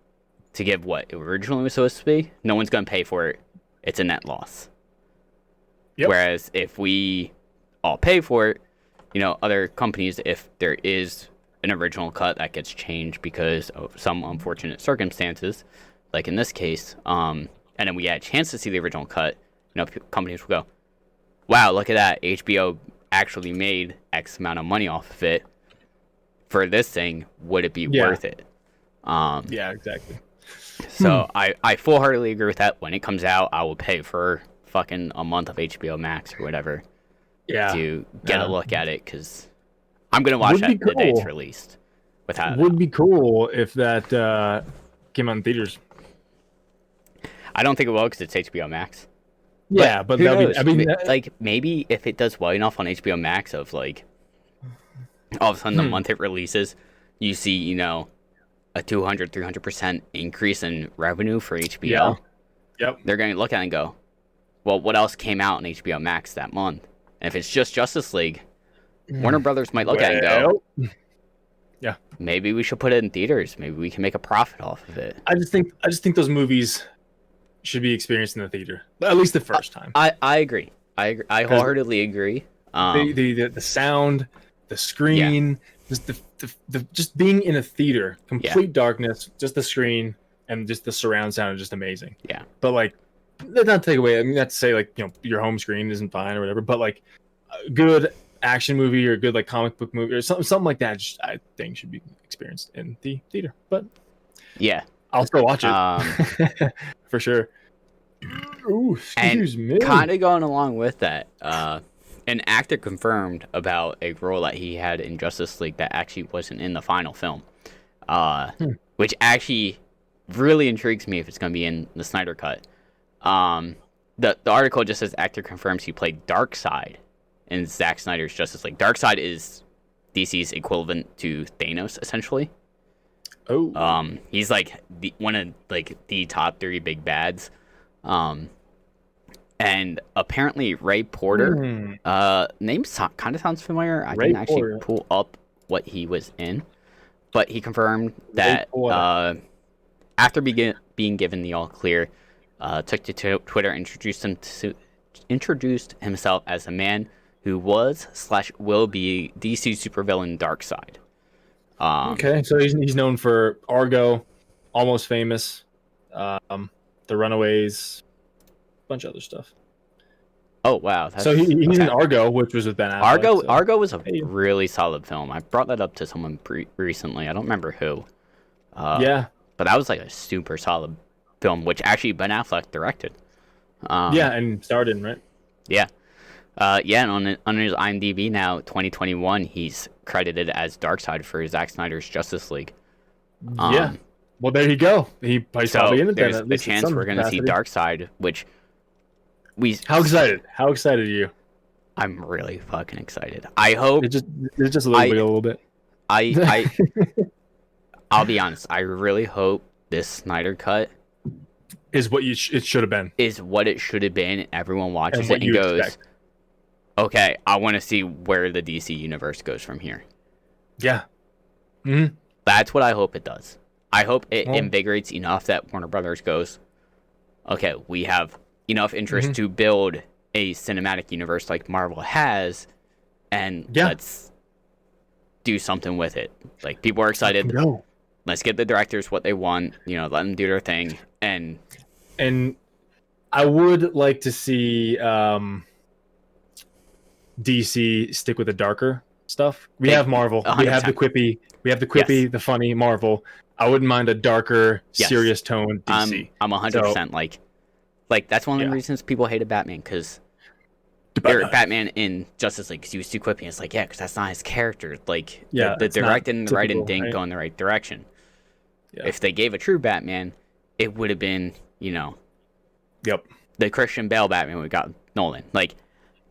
to give what it originally was supposed to be, no one's gonna pay for it. It's a net loss. Whereas if we all pay for it, other companies, if there is an original cut that gets changed because of some unfortunate circumstances, like in this case, and then we had a chance to see the original cut, companies will go, wow, look at that, HBO actually made X amount of money off of it. For this thing, would it be worth it? Yeah, exactly. So I full-heartedly agree with that. When it comes out, I will pay for fucking a month of HBO Max or whatever to get a look at it, because I'm going to watch that the day it's released. Would be cool if that came out in theaters. I don't think it will because it's HBO Max. Yeah, but that'd be, like maybe if it does well enough on HBO Max of like all of a sudden the month it releases, you see, a 200-300% increase in revenue for HBO. Yeah. Yep. They're going to look at it and go, well, what else came out on HBO Max that month? And if it's just Justice League, Warner Brothers might look at it and go, yeah, maybe we should put it in theaters. Maybe we can make a profit off of it. I just think those movies should be experienced in the theater, at least the first time. I agree. I wholeheartedly agree. The sound, the screen, just being in a theater, complete darkness, just the screen and just the surround sound is just amazing. Yeah. But like, that's not to take away. I mean, not to say like your home screen isn't fine or whatever, but like a good action movie or a good like comic book movie or something like that, I think should be experienced in the theater. But yeah, I'll still watch it for sure. Ooh, excuse me. Kind of going along with that, an actor confirmed about a role that he had in Justice League that actually wasn't in the final film, which actually really intrigues me if it's going to be in the Snyder Cut. The article just says actor confirms he played Darkseid in Zack Snyder's Justice League. Darkseid is DC's equivalent to Thanos, essentially. Oh. He's like one of like the top 3 big bads. And apparently Ray Porter, name kind of sounds familiar. I can actually pull up what he was in, but he confirmed that after being given the all clear, took to Twitter, introduced himself as a man who was/will be DC supervillain Darkseid. Okay, so he's known for Argo, Almost Famous, The Runaways, bunch of other stuff. Oh wow! So he's in Argo, which was with Ben Affleck. Argo was a really solid film. I brought that up to someone recently. I don't remember who. Yeah, but that was like a super solid film, which actually Ben Affleck directed. And starred in, right? Yeah. And on his IMDb now, 2021, he's credited as Darkseid for Zack Snyder's Justice League. Yeah. Well, there you go. He's probably in it. There's a chance we're going to see Darkseid, which How excited? How excited are you? I'm really fucking excited. I hope it's just a little bit. I'll be honest. I really hope this Snyder cut is what it should have been. Is what it should have been. Everyone watches it and goes, "Okay, I want to see where the DC universe goes from here." Yeah. That's what I hope it does. I hope it invigorates enough that Warner Brothers goes, "Okay, we have enough interest to build a cinematic universe like Marvel has, and let's do something with it." Like, people are excited. Let's get the directors what they want. Let them do their thing. And I would like to see DC stick with the darker stuff. We have Marvel. 100%. We have the quippy. The funny Marvel. I wouldn't mind a darker, serious tone DC. I'm 100% like that's one of the reasons people hated Batman, because Batman in Justice League, because he was too quippy. It's like, because that's not his character. Like, the directing and the writing didn't go in the right direction. Yeah. If they gave a true Batman, it would have been, the Christian Bale Batman we got Nolan. Like,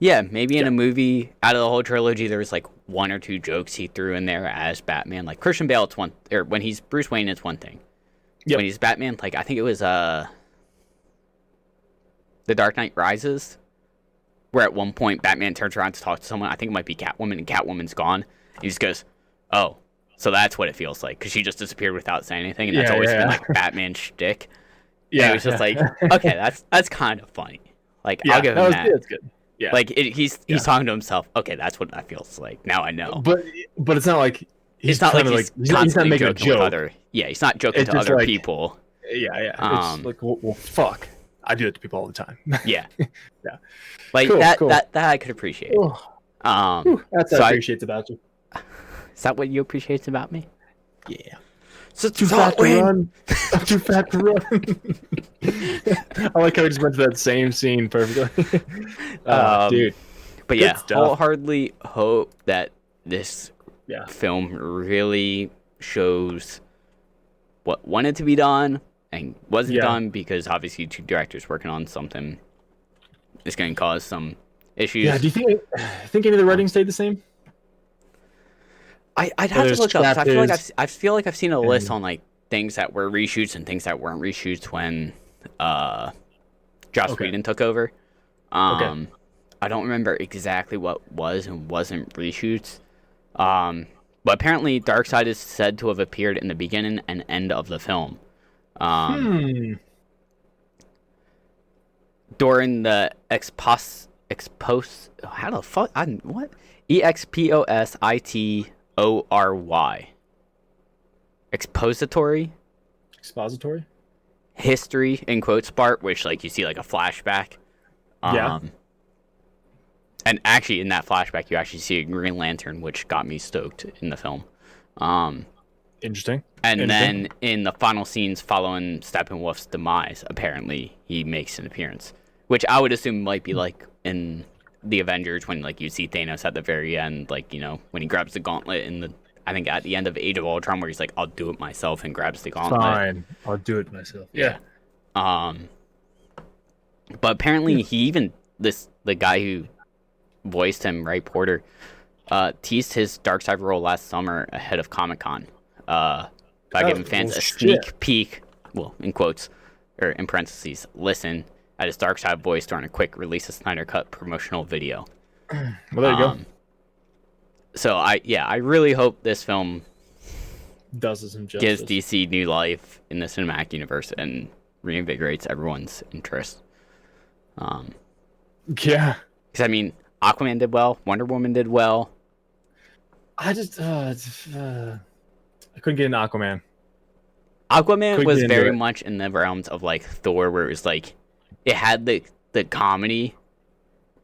maybe in a movie, out of the whole trilogy, there was like one or two jokes he threw in there as Batman. Like, Christian Bale, it's one, or when he's Bruce Wayne, it's one thing. When he's Batman, like, I think it was The Dark Knight Rises, where at one point Batman turns around to talk to someone. I think it might be Catwoman, and Catwoman's gone. He just goes, "Oh, so that's what it feels like," because she just disappeared without saying anything, and that's always been like Batman's shtick. Yeah, and it was just like, okay, that's kind of funny. Like, I'll give him that. That's good. Yeah, like he's talking to himself. Okay, that's what that feels like. Now I know. But it's not like he's not making a joke. He's not joking to other people. Yeah. It's like, well, fuck. I do it to people all the time. Yeah. Like, cool. that I could appreciate. That's what I appreciate about you. Is that what you appreciate about me? Yeah. So too fat to run. I'm too fat to run. I like how we just went to that same scene perfectly. Dude. But wholeheartedly hope that this film really shows what wanted to be done and wasn't done, because obviously two directors working on something is going to cause some issues. Yeah, do you think any of the writing stayed the same? I'd have to look up. I feel like I've seen a list on like things that were reshoots and things that weren't reshoots when Joss Whedon took over. I don't remember exactly what was and wasn't reshoots. But apparently Darkseid is said to have appeared in the beginning and end of the film. During the how the fuck? What? EXPOSITORY. Expository history in quotes part, which like you see like a flashback. And actually in that flashback you actually see a Green Lantern, which got me stoked in the film. Interesting. And then in the final scenes following Steppenwolf's demise, apparently he makes an appearance, which I would assume might be like in the Avengers when like you see Thanos at the very end, like, when he grabs the gauntlet in I think at the end of Age of Ultron, where he's like, "I'll do it myself," and grabs the gauntlet. Fine, I'll do it myself. Yeah. But apparently the guy who voiced him, Ray Porter, teased his Darkseid role last summer ahead of Comic-Con, by giving fans a sneak peek, well, in quotes, or in parentheses, listen, at his Darkseid voice during a quick release of Snyder Cut promotional video. Well, there you go. So I really hope this film does some justice, gives DC new life in the cinematic universe and reinvigorates everyone's interest. Because I mean, Aquaman did well, Wonder Woman did well. I just I couldn't get into Aquaman. Aquaman was very much in the realms of like Thor, where it was like it had the the comedy,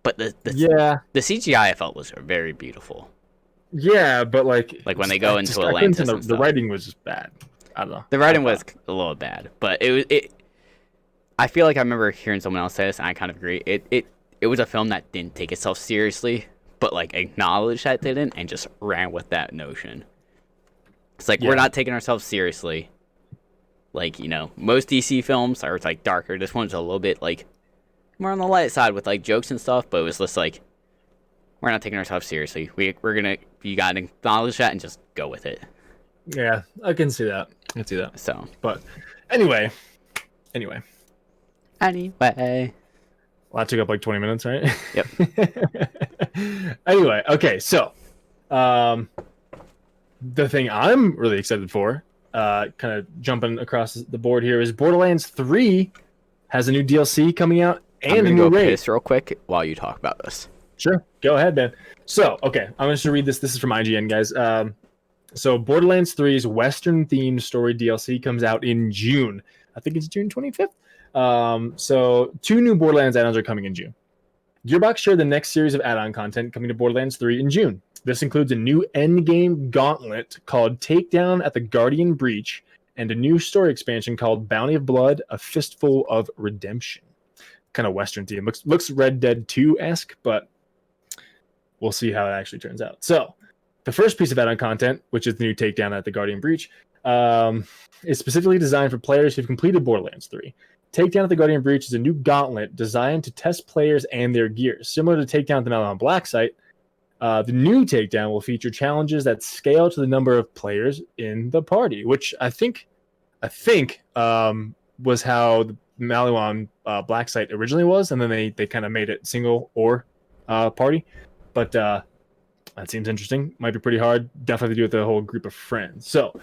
but the CGI I felt was very beautiful. Yeah, but like when they go into Atlantis, the writing was just bad. I don't know. The writing was a little bad, but it. I feel like I remember hearing someone else say this, and I kind of agree. It was a film that didn't take itself seriously, but like acknowledged that it didn't, and just ran with that notion. It's like we're not taking ourselves seriously. Like, you know, most DC films are like darker. This one's a little bit like more on the light side with like jokes and stuff, but it was just like we're not taking ourselves seriously. You gotta acknowledge that and just go with it. Yeah, I can see that. So, but anyway. Well, that took up like 20 minutes, right? Yep. Anyway, okay, so the thing I'm really excited for, kind of jumping across the board here, is Borderlands 3 has a new DLC coming out and a new raid. Piss real quick while you talk about this. Sure, go ahead, man. So, okay, I'm going to read this. This is from IGN, guys. So Borderlands 3's Western-themed story DLC comes out in June. I think it's June 25th. So 2 new Borderlands add-ons are coming in June. Gearbox shared the next series of add-on content coming to Borderlands 3 in June. This includes a new endgame gauntlet called Takedown at the Guardian Breach and a new story expansion called Bounty of Blood, A Fistful of Redemption. Kind of Western theme. Looks Red Dead 2-esque, but we'll see how it actually turns out. So the first piece of add-on content, which is the new Takedown at the Guardian Breach, is specifically designed for players who've completed Borderlands 3. Takedown at the Guardian Breach is a new gauntlet designed to test players and their gear. Similar to Takedown at the Malon Black site, the new Takedown will feature challenges that scale to the number of players in the party, which I think was how the Maliwan Black site originally was, and then they kind of made it single or party. But that seems interesting. Might be pretty hard. Definitely do with the whole group of friends. So,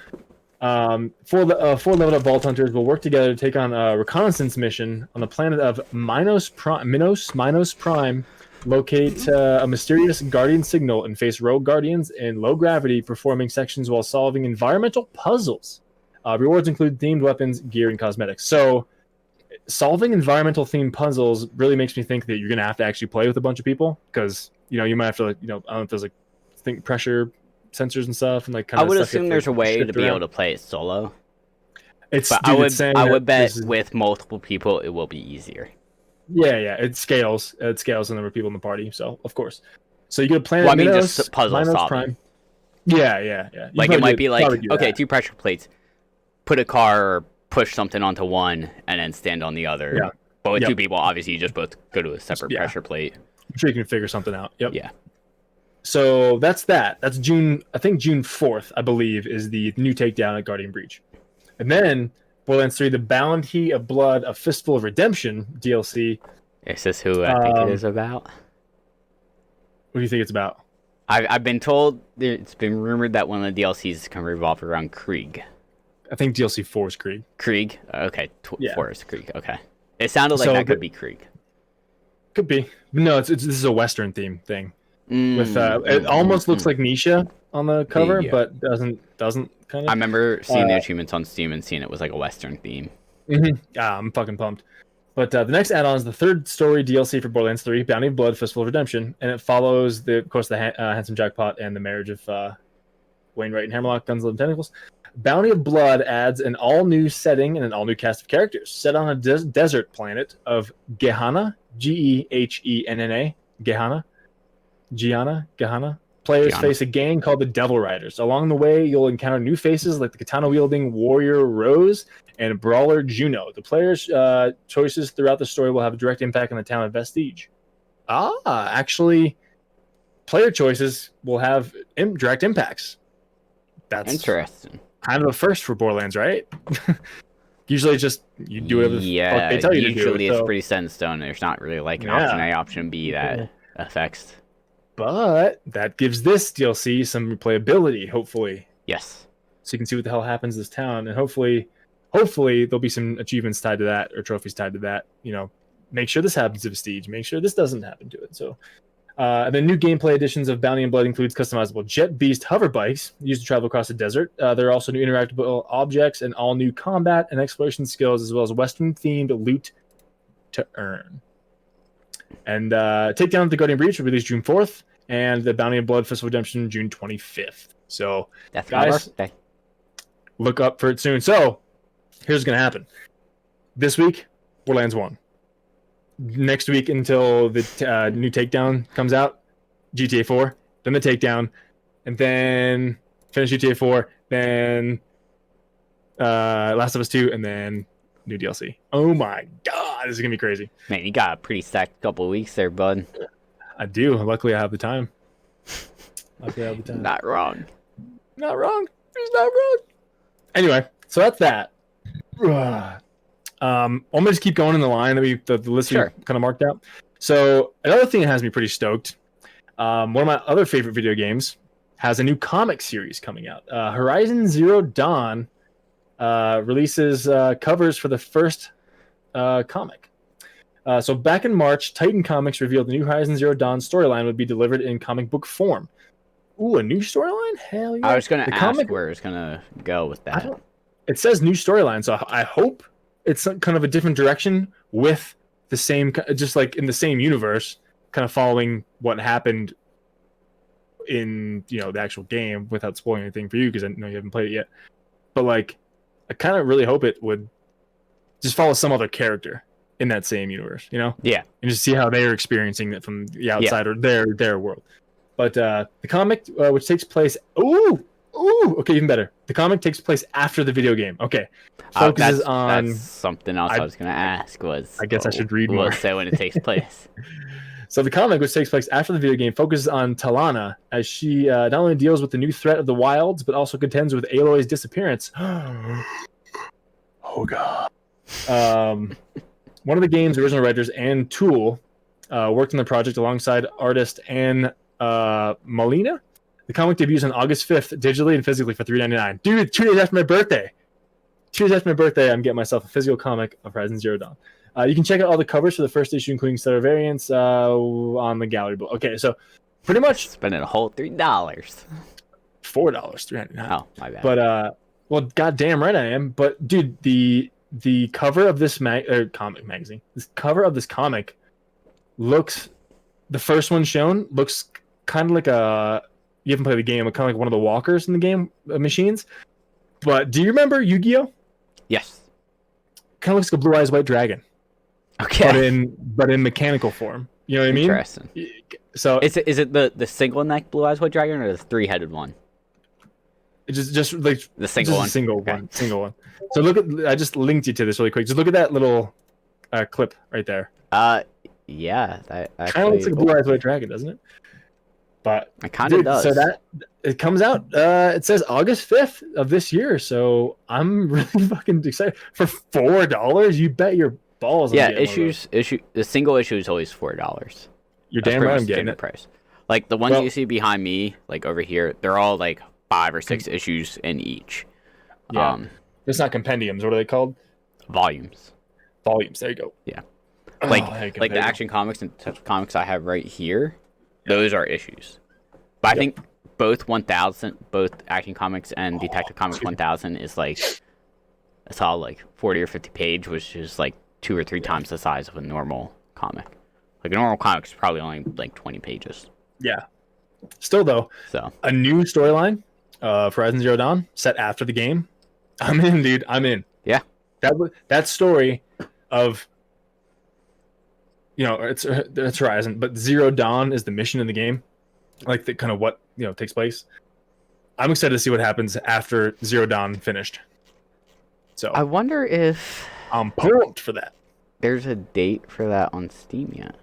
4 leveled up Vault Hunters will work together to take on a reconnaissance mission on the planet of Minos Prime. Locate a mysterious Guardian signal and face rogue Guardians in low gravity, performing sections while solving environmental puzzles. Rewards include themed weapons, gear, and cosmetics. So, solving environmental themed puzzles really makes me think that you're going to have to actually play with a bunch of people, because you might have to, like, I don't know if there's like think pressure sensors and stuff, and like kind of. I would assume there's a way to be able to play it solo. I would bet with multiple people it will be easier. Yeah, it scales. It scales the number of people in the party. So of course, so you get a planet. Minos, just puzzle solving. Prime. Yeah. Like it might be like, okay, 2 pressure plates. Put a car or push something onto one and then stand on the other. Yeah. But with 2 people, obviously, you just both go to a separate pressure plate. I'm sure you can figure something out. Yep. Yeah. So that's that. That's June. I think June 4th, I believe, is the new Takedown at Guardian Breach. And then Borderlands 3, the Bounty of Blood, A Fistful of Redemption DLC. Is this who I think it is about? What do you think it's about? I've been told, it's been rumored that one of the DLCs can revolve around Krieg. I think DLC 4 is Krieg. Krieg? Okay. 4 is Krieg. Okay. It sounded like that could be Krieg. Could be. No, this is a Western theme thing. With it almost looks like Nisha on the cover, but doesn't kind of. I remember seeing the achievements on Steam and seeing it was like a Western theme. I'm fucking pumped. But the next add-on is the 3rd story DLC for Borderlands 3, Bounty of Blood, Fistful of Redemption, and it follows the Handsome Jackpot and the marriage of Wainwright and Hammerlock, Guns, Love, and Tentacles. Bounty of Blood adds an all-new setting and an all-new cast of characters set on a desert planet of Gehenna, Gehenna. Gehenna. Players face a gang called the Devil Riders. Along the way, you'll encounter new faces like the katana-wielding warrior Rose and brawler Juno. The players' choices throughout the story will have a direct impact on the town of Vestige. Actually, player choices will have direct impacts. That's interesting. Kind of a first for Borderlands, right? Usually it's just you do whatever the fuck they tell you to do. Usually it's pretty set in stone. There's not really like an option A, option B that affects. But that gives this DLC some replayability, hopefully. Yes. So you can see what the hell happens in this town, and hopefully there'll be some achievements tied to that or trophies tied to that. Make sure this happens to Vestige. Make sure this doesn't happen to it. So, and then new gameplay additions of Bounty and Blood includes customizable Jet Beast hover bikes used to travel across the desert. There are also new interactable objects and all new combat and exploration skills, as well as Western-themed loot to earn. And Takedown of the Guardian Breach will be released June 4th, and the Bounty and Blood Fistful Redemption June 25th. So, that's guys, my birthday. Look up for it soon. So, here's what's going to happen. This week, Borderlands 1. Next week, until the new Takedown comes out, GTA 4, then the Takedown, and then finish GTA 4, then Last of Us 2, and then new DLC. Oh my god, this is going to be crazy. Man, you got a pretty stacked couple of weeks there, bud. I do. Luckily, I have the time. Not wrong. Not wrong. He's not wrong. Anyway, so that's that. I'm gonna just keep going in the line that the list we kind of marked out. So another thing that has me pretty stoked. One of my other favorite video games has a new comic series coming out. Horizon Zero Dawn releases covers for the first comic. So back in March, Titan Comics revealed the new Horizon Zero Dawn storyline would be delivered in comic book form. Ooh, a new storyline? Hell yeah! I was going to ask where it's going to go with that. It says new storyline, so I hope it's kind of a different direction with the same, just like in the same universe, kind of following what happened in the actual game without spoiling anything for you because I know you haven't played it yet. But like, I kind of really hope it would just follow some other character in that same universe, Yeah. And just see how they're experiencing it from the outside or their world. But the comic, which takes place, okay, even better. The comic takes place after the video game. Okay, focuses on that's something else I was going to ask. I guess I should read more. Say when it takes place. So the comic, which takes place after the video game, focuses on Talana as she not only deals with the new threat of the wilds, but also contends with Aloy's disappearance. Oh god. One of the game's original writers, Ann Toole, worked on the project alongside artist Ann Molina. The comic debuts on August 5th, digitally and physically for $3.99. Dude, 2 days after my birthday. 2 days after my birthday, I'm getting myself a physical comic of Horizon Zero Dawn. You can check out all the covers for the first issue, including stellar variants, on the gallery below. Okay, so pretty much spending a whole $3. $4, $3.99. Oh, my bad. But well, goddamn right I am. But dude, the cover of this comic magazine, this cover of this comic looks, the first one shown looks kind of like you haven't played the game, but kind of like one of the walkers in the game machines. But do you remember Yu-Gi-Oh? Yes. Kind of looks like a Blue Eyes White Dragon. Okay. But in mechanical form. You know what I mean? Interesting. So is it the single neck Blue Eyes White Dragon or the 3-headed one? It's just like the single one. Single one. So look at, I just linked you to this really quick. Just look at that little clip right there. Yeah, that actually kind of looks like a Blue Eyes White Dragon, doesn't it? But it kind of does. So that it comes out. It says August 5th of this year. So I'm really fucking excited for $4. You bet your balls. Yeah, the single issue is always $4. You're damn right. I'm getting it. Price. Like the ones you see behind me, like over here, they're all like 5 or 6 issues in each. Yeah. It's not compendiums. What are they called? Volumes. There you go. Yeah. Like the Action Comics and comics I have right here. Those are issues. But I think both Action Comics and Detective Comics 1000 is like, it's all like 40 or 50 page, which is like 2 or 3 times the size of a normal comic. Like a normal comic is probably only like 20 pages. Yeah. Still though, a new storyline for Horizon Zero Dawn set after the game. I'm in, dude. I'm in. Yeah. That story of, it's Horizon, but Zero Dawn is the mission in the game, like the kind of what takes place. I'm excited to see what happens after Zero Dawn finished. So I wonder if I'm pumped for that. There's a date for that on Steam yet?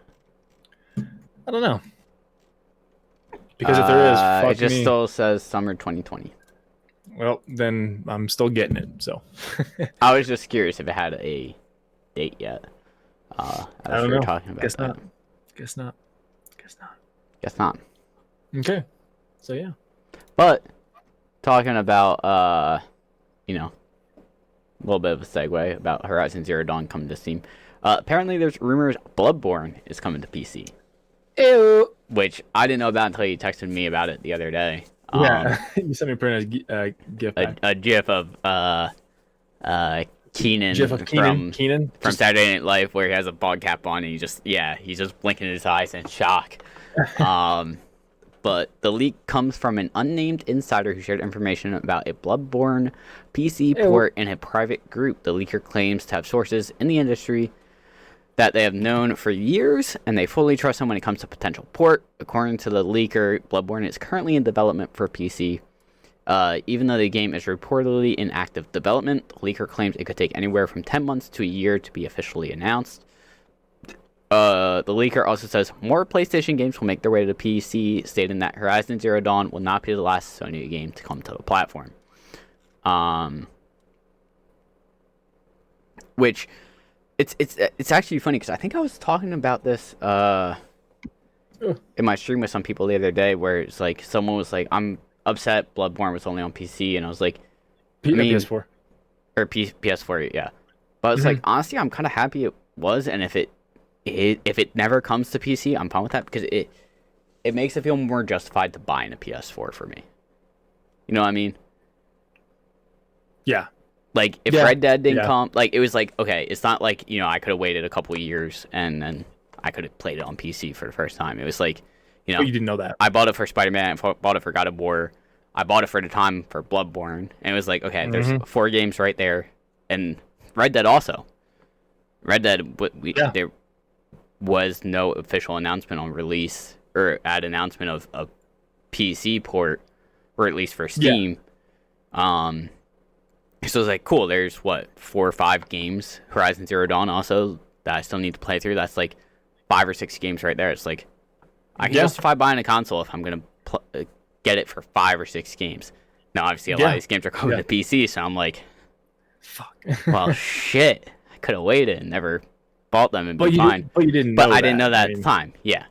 I don't know, because if there is, it just still says summer 2020. Well, then I'm still getting it. So I was just curious if it had a date yet. I don't know. Talking about Guess that. Guess not. Okay. So yeah. But talking about a little bit of a segue about Horizon Zero Dawn coming to Steam. Apparently, there's rumors Bloodborne is coming to PC. Ew. Which I didn't know about until you texted me about it the other day. Yeah, you sent me a pretty nice GIF. A GIF of Keenan from Saturday Night Live, where he has a bald cap on and he's just blinking his eyes in shock. But the leak comes from an unnamed insider who shared information about a Bloodborne PC port in a private group. The leaker claims to have sources in the industry that they have known for years, and they fully trust him when it comes to potential port. According to the leaker, Bloodborne is currently in development for PC. Even though the game is reportedly in active development, the leaker claims it could take anywhere from 10 months to a year to be officially announced. The leaker also says more PlayStation games will make their way to PC, stating that Horizon Zero Dawn will not be the last Sony game to come to the platform. Which it's actually funny because I think I was talking about this in my stream with some people the other day, where it's like someone was like, "I'm upset Bloodborne was only on PC," and I was like, PS4 or PS4, yeah. But it's like, honestly, I'm kind of happy it was, and if it never comes to PC, I'm fine with that, because it makes it feel more justified to buying a PS4 for me. You know what I mean? Yeah. Like, if Red Dead didn't come, like, it was like, okay, it's not like, you know, I could have waited a couple of years and then I could have played it on PC for the first time. It was like, you know, you didn't know that. I bought it for Spider-Man, I bought it for God of War, I bought it for the time for Bloodborne, and it was like, okay, there's 4 games right there, and Red Dead also. Red Dead, there was no official announcement on release, or announcement of a PC port, or at least for Steam. So it's like, cool, there's 4 or 5 games, Horizon Zero Dawn also, that I still need to play through. That's like 5 or 6 games right there. It's like, I can justify buying a console if I'm going to get it for 5 or 6 games. Now, obviously, a lot of these games are coming to PC, so I'm like, fuck. Well, shit. I could have waited and never bought them and been fine. But you didn't know I didn't know that at the time, yeah.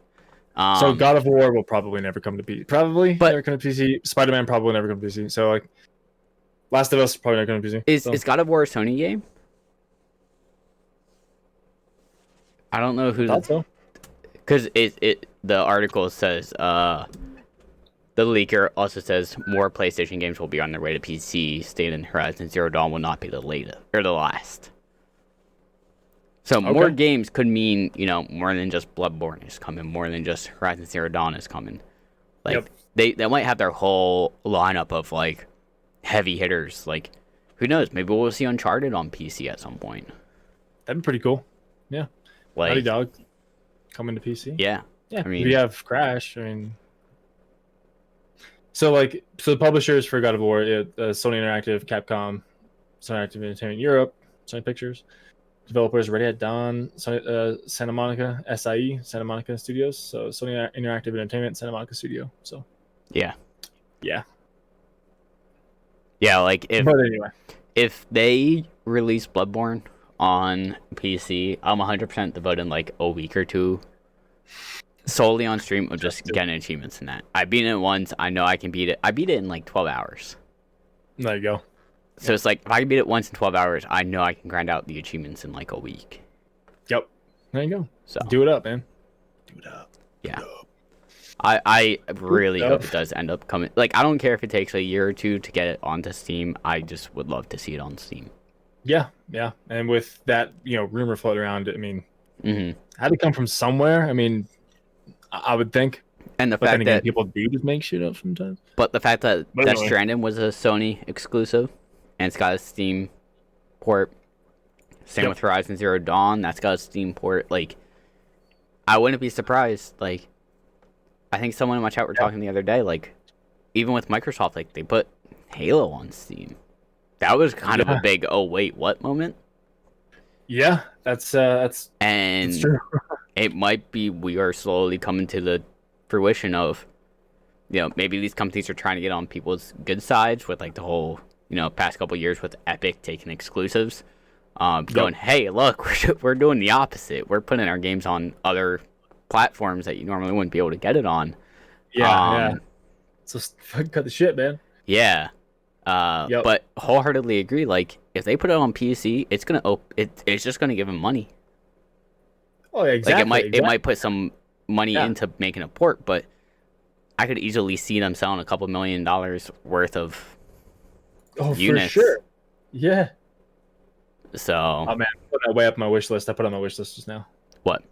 So God of War will probably never come to PC. Never come to PC. Spider-Man probably never come to PC. So, like, Last of Us probably not going to PC. Is God of War a Sony game? I don't know who. Because the article says the leaker also says more PlayStation games will be on their way to PC, stating Horizon Zero Dawn will not be the latest or the last. So more games could mean, you know, more than just Bloodborne is coming, more than just Horizon Zero Dawn is coming. Like they might have their whole lineup of like heavy hitters. Like, who knows? Maybe we'll see Uncharted on PC at some point. That'd be pretty cool. Yeah. Like, Naughty Dog coming to PC. Yeah. Yeah. I mean, we have Crash. I mean, so the publishers for God of War, Sony Interactive, Capcom, Sony Interactive Entertainment Europe, Sony Pictures. Developers Ready at Dawn, Santa Monica, SIE, Santa Monica Studios. So Sony Interactive Entertainment, Santa Monica Studio. So yeah. Like if they release Bloodborne on PC, I'm 100% devoting like a week or two solely on stream of just getting achievements in that. I beat it once. I know I can beat it. I beat it in like 12 hours. There you go. So it's like, if I can beat it once in 12 hours, I know I can grind out the achievements in like a week. Yep. There you go. So do it up, man. Do it up. Yeah. I really hope it does end up coming. Like, I don't care if it takes a year or two to get it onto Steam. I just would love to see it on Steam. Yeah. And with that, rumor floating around, I mean, had to come from somewhere. I mean, I would think. And the fact that people do just make shit up sometimes. But the fact that Death Stranding was a Sony exclusive, and it's got a Steam port. Same with Horizon Zero Dawn, that's got a Steam port. Like, I wouldn't be surprised. Like, I think someone in my chat were talking the other day. Like, even with Microsoft, like, they put Halo on Steam. That was kind of a big "oh wait, what" moment. Yeah, that's true. It might be we are slowly coming to the fruition of, maybe these companies are trying to get on people's good sides with like the whole, past couple years with Epic taking exclusives, going, hey, look, we're doing the opposite. We're putting our games on other platforms that you normally wouldn't be able to get it on. Yeah. So fucking cut the shit, man. Yeah. But wholeheartedly agree. Like, if they put it on PC, it's gonna it's just gonna give them money. Oh, yeah, exactly. Like, it might put some money into making a port, but I could easily see them selling a couple $1 million worth of units. For sure. Yeah. So. Oh man, put that way up my wish list. I put on my wish list just now. What?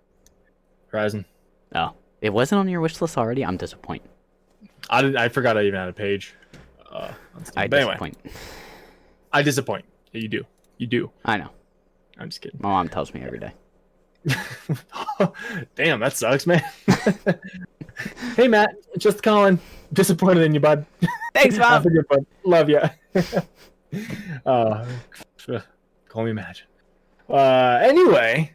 Horizon. Oh, it wasn't on your wish list already. I'm disappointed. I forgot I even had a page. Disappoint. I disappoint. Yeah, you do. I know. I'm just kidding. My mom tells me every day. Damn, that sucks, man. Hey, Matt, just calling. Disappointed in you, bud. Thanks, Mom. Have a good one. Love ya. Call me Matt. Anyway.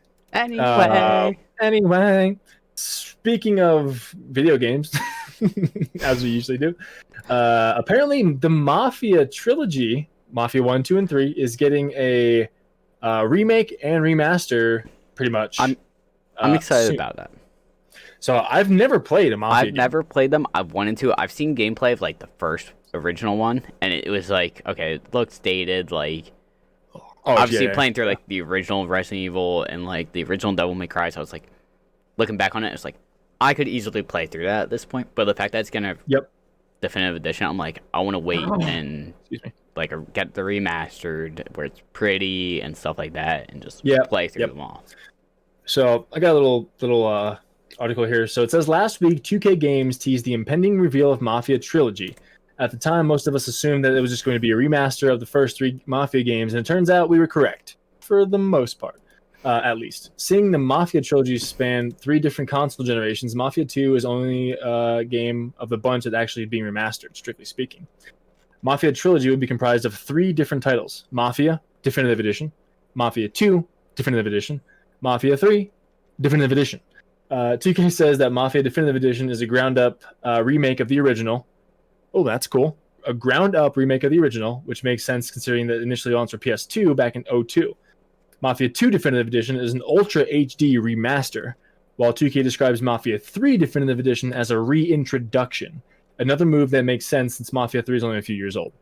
Anyway. Speaking of video games, as we usually do, apparently the Mafia trilogy, Mafia 1, 2, and 3, is getting a remake and remaster, pretty much. I'm excited about that. So I've never played a Mafia game. Never played them. I've wanted to. I've seen gameplay of like the first original one, and it was like, okay, it looks dated. Like, obviously playing through like the original Resident Evil and like the original Devil May Cry. So I was like, looking back on it, it's like I could easily play through that at this point. But the fact that it's gonna definitive edition, I'm like, I want to wait and like get the remastered where it's pretty and stuff like that, and just play through them all. So I got a little article here. So it says last week 2K Games teased the impending reveal of Mafia Trilogy. At the time, most of us assumed that it was just going to be a remaster of the first 3 Mafia games, and it turns out we were correct for the most part. At least. Seeing the Mafia trilogy span 3 different console generations, Mafia 2 is only a game of the bunch that's actually being remastered, strictly speaking. Mafia trilogy would be comprised of 3 different titles: Mafia Definitive Edition, Mafia 2 Definitive Edition, Mafia 3 Definitive Edition. 2K says that Mafia Definitive Edition is a ground-up remake of the original. Oh, that's cool. A ground-up remake of the original, which makes sense considering that it initially launched for PS2 back in 2002. Mafia 2 Definitive Edition is an Ultra HD remaster, while 2K describes Mafia 3 Definitive Edition as a reintroduction, another move that makes sense since Mafia 3 is only a few years old.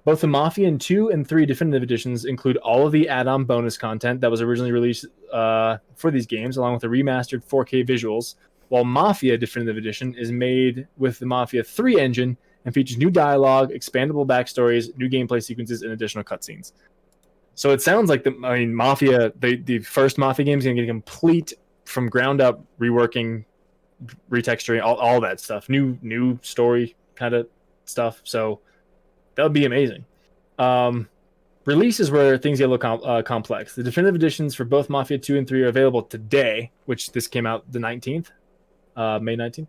Both the Mafia 2 and 3 Definitive Editions include all of the add-on bonus content that was originally released for these games, along with the remastered 4K visuals, while Mafia Definitive Edition is made with the Mafia 3 engine and features new dialogue, expandable backstories, new gameplay sequences, and additional cutscenes. So it sounds like Mafia, the first Mafia game is going to get a complete, from ground up, reworking, retexturing, all that stuff, new story kind of stuff. So that would be amazing. Releases where things get a little complex. The definitive editions for both Mafia 2 and 3 are available today, which this came out the 19th, May 19th.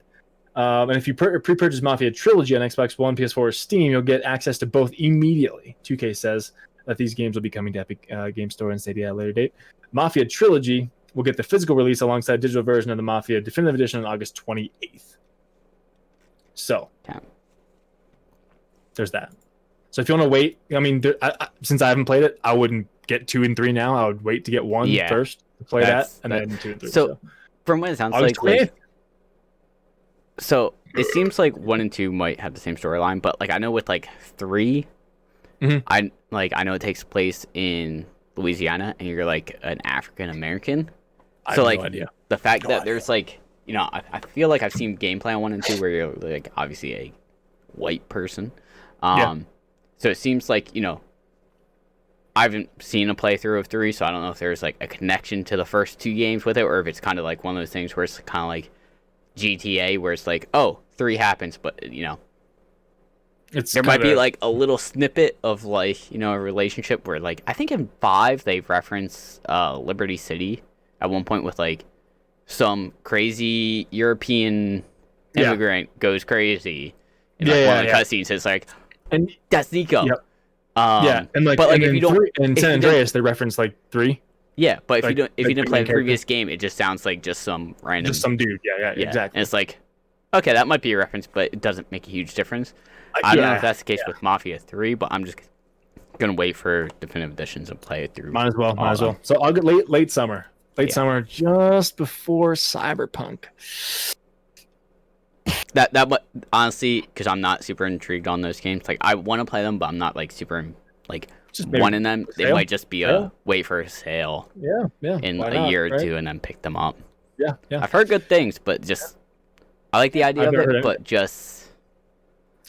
And if you pre-purchase Mafia Trilogy on Xbox One, PS4, or Steam, you'll get access to both immediately. 2K says that these games will be coming to Epic Game Store and Stadia at a later date. Mafia Trilogy will get the physical release alongside a digital version of the Mafia Definitive Edition on August 28th. So, there's that. So if you want to wait, I mean, since I haven't played it, I wouldn't get 2 and 3 now. I would wait to get 1 first to play that, and then 2 and 3. So, from what it sounds like, so it seems like 1 and 2 might have the same storyline, but like I know with like 3, I know it takes place in Louisiana, and you're like an African American. So like the fact that there's like, you know, I feel like I've seen gameplay on 1 and 2 where you're like obviously a white person. So it seems like, you know, I haven't seen a playthrough of 3, so I don't know if there's like a connection to the first 2 games with it, or if it's kind of like one of those things where it's kind of like GTA, where it's like, oh, 3 happens, but you know, there might be like a little snippet of like, you know, a relationship where like I think in 5 they reference Liberty City at one point with like some crazy European immigrant goes crazy in like one of the cutscenes. It's like, and that's Nico. And like, but like if you don't, in San Andreas they reference like 3. Yeah, but if you didn't play the previous game, it just sounds like just some random, just some dude. Yeah, exactly. And it's like, okay, that might be a reference, but it doesn't make a huge difference. I don't know if that's the case with Mafia 3, but I'm just gonna wait for definitive editions and play it through. Might as well. So I'll get late summer, summer, just before Cyberpunk. That honestly, because I'm not super intrigued on those games. Like I want to play them, but I'm not like super like just wanting them. They might just be a wait for a sale. In a year or 2, and then pick them up. Yeah. I've heard good things, but just I like the idea of it, but just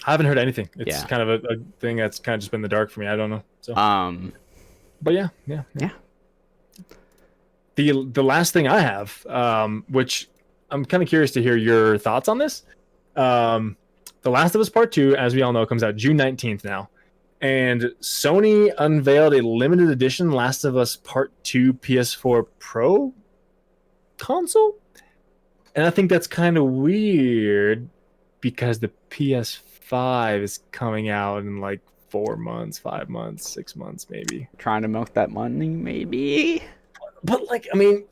I haven't heard anything. It's kind of a thing that's kind of just been in the dark for me. I don't know. So. But yeah. the last thing I have, which I'm kind of curious to hear your thoughts on this. The Last of Us Part 2, as we all know, comes out June 19th now. And Sony unveiled a limited edition Last of Us Part 2 PS4 Pro console. And I think that's kind of weird because the PS5 is coming out in like 4 months, 5 months, 6 months, maybe. Trying to milk that money, maybe. But like, I mean,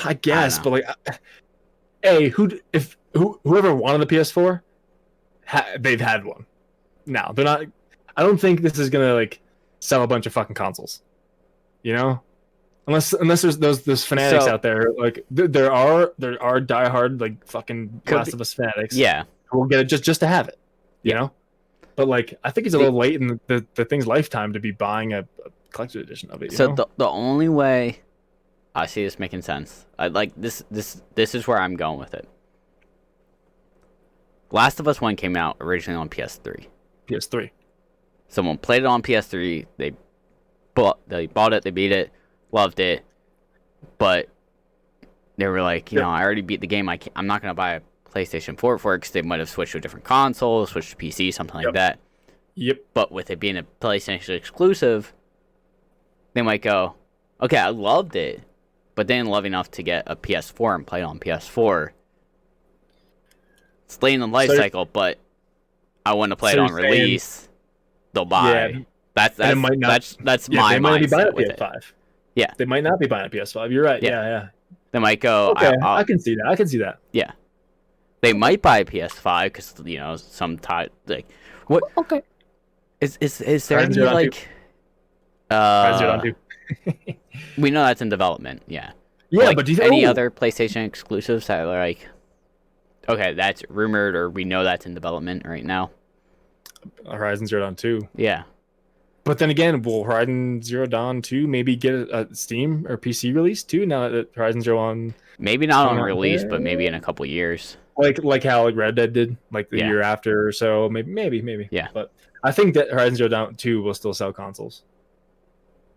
I guess, but like, whoever wanted the PS4, they've had one. Now they're not. I don't think this is gonna like sell a bunch of fucking consoles. You know, unless there's those fanatics out there. Like there are diehard like fucking Last of Us fanatics. Yeah, who will get it just to have it. You know, but like I think it's a little late in the thing's lifetime to be buying a collector's edition of it. You know? The only way I see this making sense, this is where I'm going with it. Last of Us 1 came out originally on PS3. PS3. Someone played it on PS3. They bought it. They beat it. Loved it. But they were like, you know, I already beat the game. I'm not going to buy a PlayStation 4 for it because they might have switched to a different console, switched to PC, something like that. Yep. But with it being a PlayStation exclusive, they might go, okay, I loved it, but they didn't love enough to get a PS4 and play it on PS4. It's late in the life cycle, but I want to play it on release. They'll buy. Yeah, that's my they mindset might be buying a with PS5. it. Yeah, they might not be buying a PS5. You're right. Yeah. They might go. Okay, I can see that. Yeah, they might buy a PS5 because you know some type like what? Okay. Is there any like? We know that's in development. Yeah. Yeah, like, but do you any other PlayStation exclusives that are like? Okay, that's rumored, or we know that's in development right now. Horizon Zero Dawn 2. Yeah. But then again, will Horizon Zero Dawn 2 maybe get a Steam or PC release too? Now that Horizon Zero Dawn, maybe not on release, but maybe in a couple years. Like how Red Dead did, like the year after or so. Maybe. Yeah. But I think that Horizon Zero Dawn 2 will still sell consoles.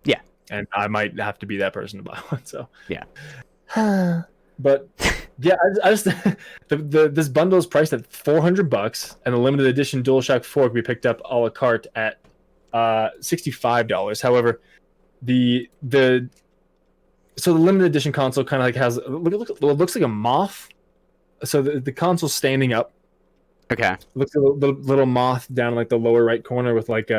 Yeah. And I might have to be that person to buy one. So yeah. But yeah, I just this bundle is priced at $400, and the limited edition DualShock 4 can be picked up a la carte at $65. However, the limited edition console kind of like has looks like a moth. So the console's standing up. Okay. It looks like a little moth down in like the lower right corner with like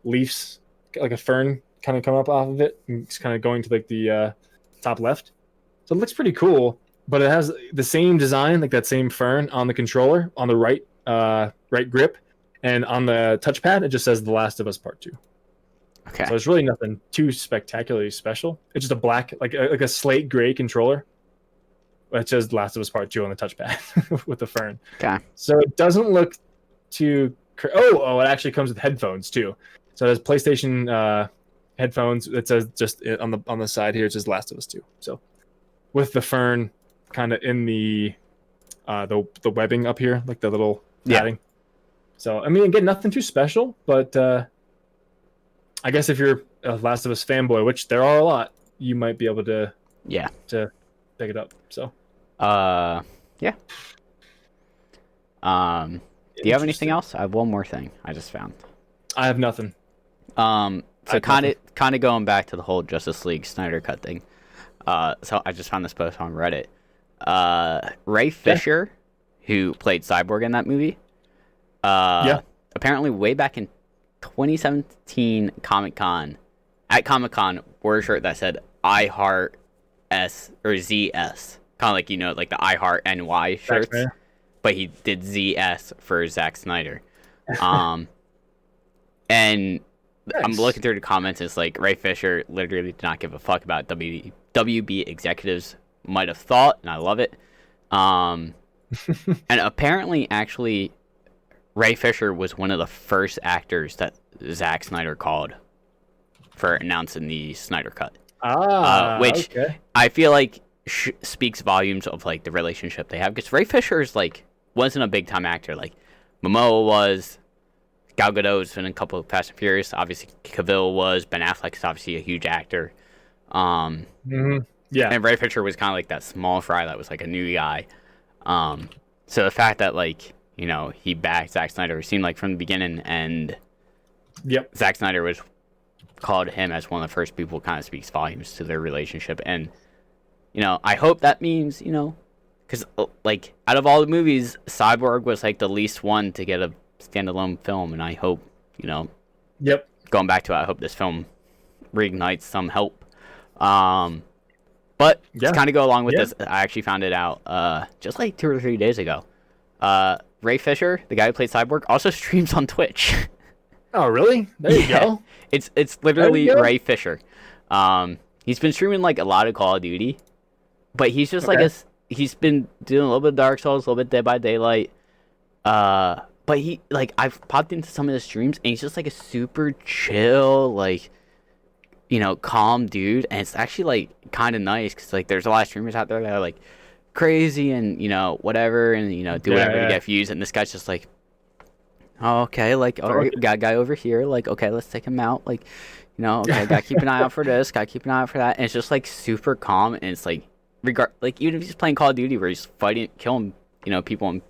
leaves, like a fern kind of coming up off of it, and it's kind of going to like the top left. So it looks pretty cool, but it has the same design, like that same fern on the controller on the right grip, and on the touchpad it just says The Last of Us Part 2. Okay. So it's really nothing too spectacularly special. It's just a black, like a slate gray controller. It says The Last of Us Part 2 on the touchpad with the fern. Okay. So it doesn't look too. It actually comes with headphones too. So it has PlayStation headphones. It says just on the side here. It says Last of Us 2. So with the fern kind of in the webbing up here, like the little padding. Yeah. So I mean, again, nothing too special, but I guess if you're a Last of Us fanboy, which there are a lot, you might be able to pick it up. So yeah. Do you have anything else? I have one more thing I just found. I have nothing. So kind of going back to the whole Justice League Snyder Cut thing. So I just found this post on Reddit. Ray Fisher, who played Cyborg in that movie, apparently way back in 2017 Comic-Con, at Comic-Con, wore a shirt that said I Heart S or ZS, kind of like, you know, like the I Heart NY shirts, but he did ZS for Zack Snyder. And nice. I'm looking through the comments. It's like Ray Fisher literally did not give a fuck about WB executives might have thought, and I love it. And apparently, actually, Ray Fisher was one of the first actors that Zack Snyder called for announcing the Snyder Cut. Which I feel like speaks volumes of like the relationship they have, because Ray Fisher is like wasn't a big time actor like Momoa was. Gal Gadot's been in a couple of Fast and Furious. Obviously, Cavill was. Ben Affleck's obviously a huge actor. Yeah. And Ray Fisher was kind of like that small fry that was like a new guy. So the fact that like, you know, he backed Zack Snyder, it seemed like from the beginning, and Zack Snyder was called him as one of the first people who kind of speaks volumes to their relationship. And, you know, I hope that means, you know, because like out of all the movies, Cyborg was like the least one to get a standalone film, and I hope, you know, going back to it, I hope this film reignites some help. But to kind of go along with this, I actually found it out just like 2 or 3 days ago. Ray Fisher, the guy who played Cyborg, also streams on Twitch. Oh, really? There you go. It's literally Ray Fisher. He's been streaming like a lot of Call of Duty, but he's just like he's been doing a little bit of Dark Souls, a little bit Dead by Daylight. But he like I've popped into some of his streams, and he's just like a super chill, like, you know, calm dude, and it's actually like kind of nice because like there's a lot of streamers out there that are like crazy and, you know, whatever, and, you know, do whatever to get views, and this guy's just like, oh, okay, like, all right, got a guy over here, like, okay, let's take him out, like, you know, okay, gotta keep an eye out for this, gotta keep an eye out for that, and it's just like super calm, and it's like like even if he's playing Call of Duty where he's fighting, killing, you know, people in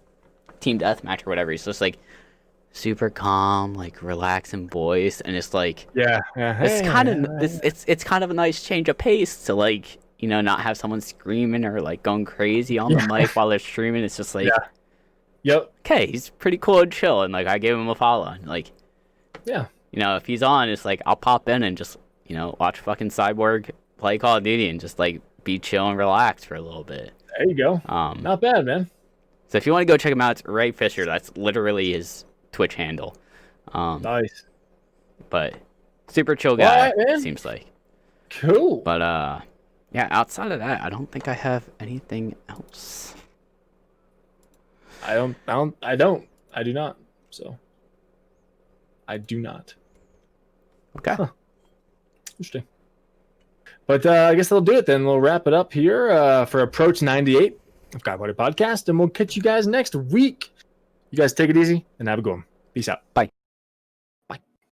team deathmatch or whatever, he's just like super calm, like relaxing voice, and it's like it's kind of it's kind of a nice change of pace to, like, you know, not have someone screaming or like going crazy on the mic while they're streaming. It's just like okay, he's pretty cool and chill, and like I gave him a follow, and like you know, if he's on, it's like I'll pop in and just, you know, watch fucking Cyborg play Call of Duty and just like be chill and relaxed for a little bit. There you go. Not bad, man. So if you want to go check him out, it's Ray Fisher. That's literally his Twitch handle. Nice. But super chill guy, seems like. Cool. But yeah, outside of that, I don't think I have anything else. I do not. So I do not. Okay. Huh. Interesting. But I guess that'll do it then. We'll wrap it up here for Approach 98 of God Party Podcast, and we'll catch you guys next week. You guys take it easy and have a good one. Peace out. Bye.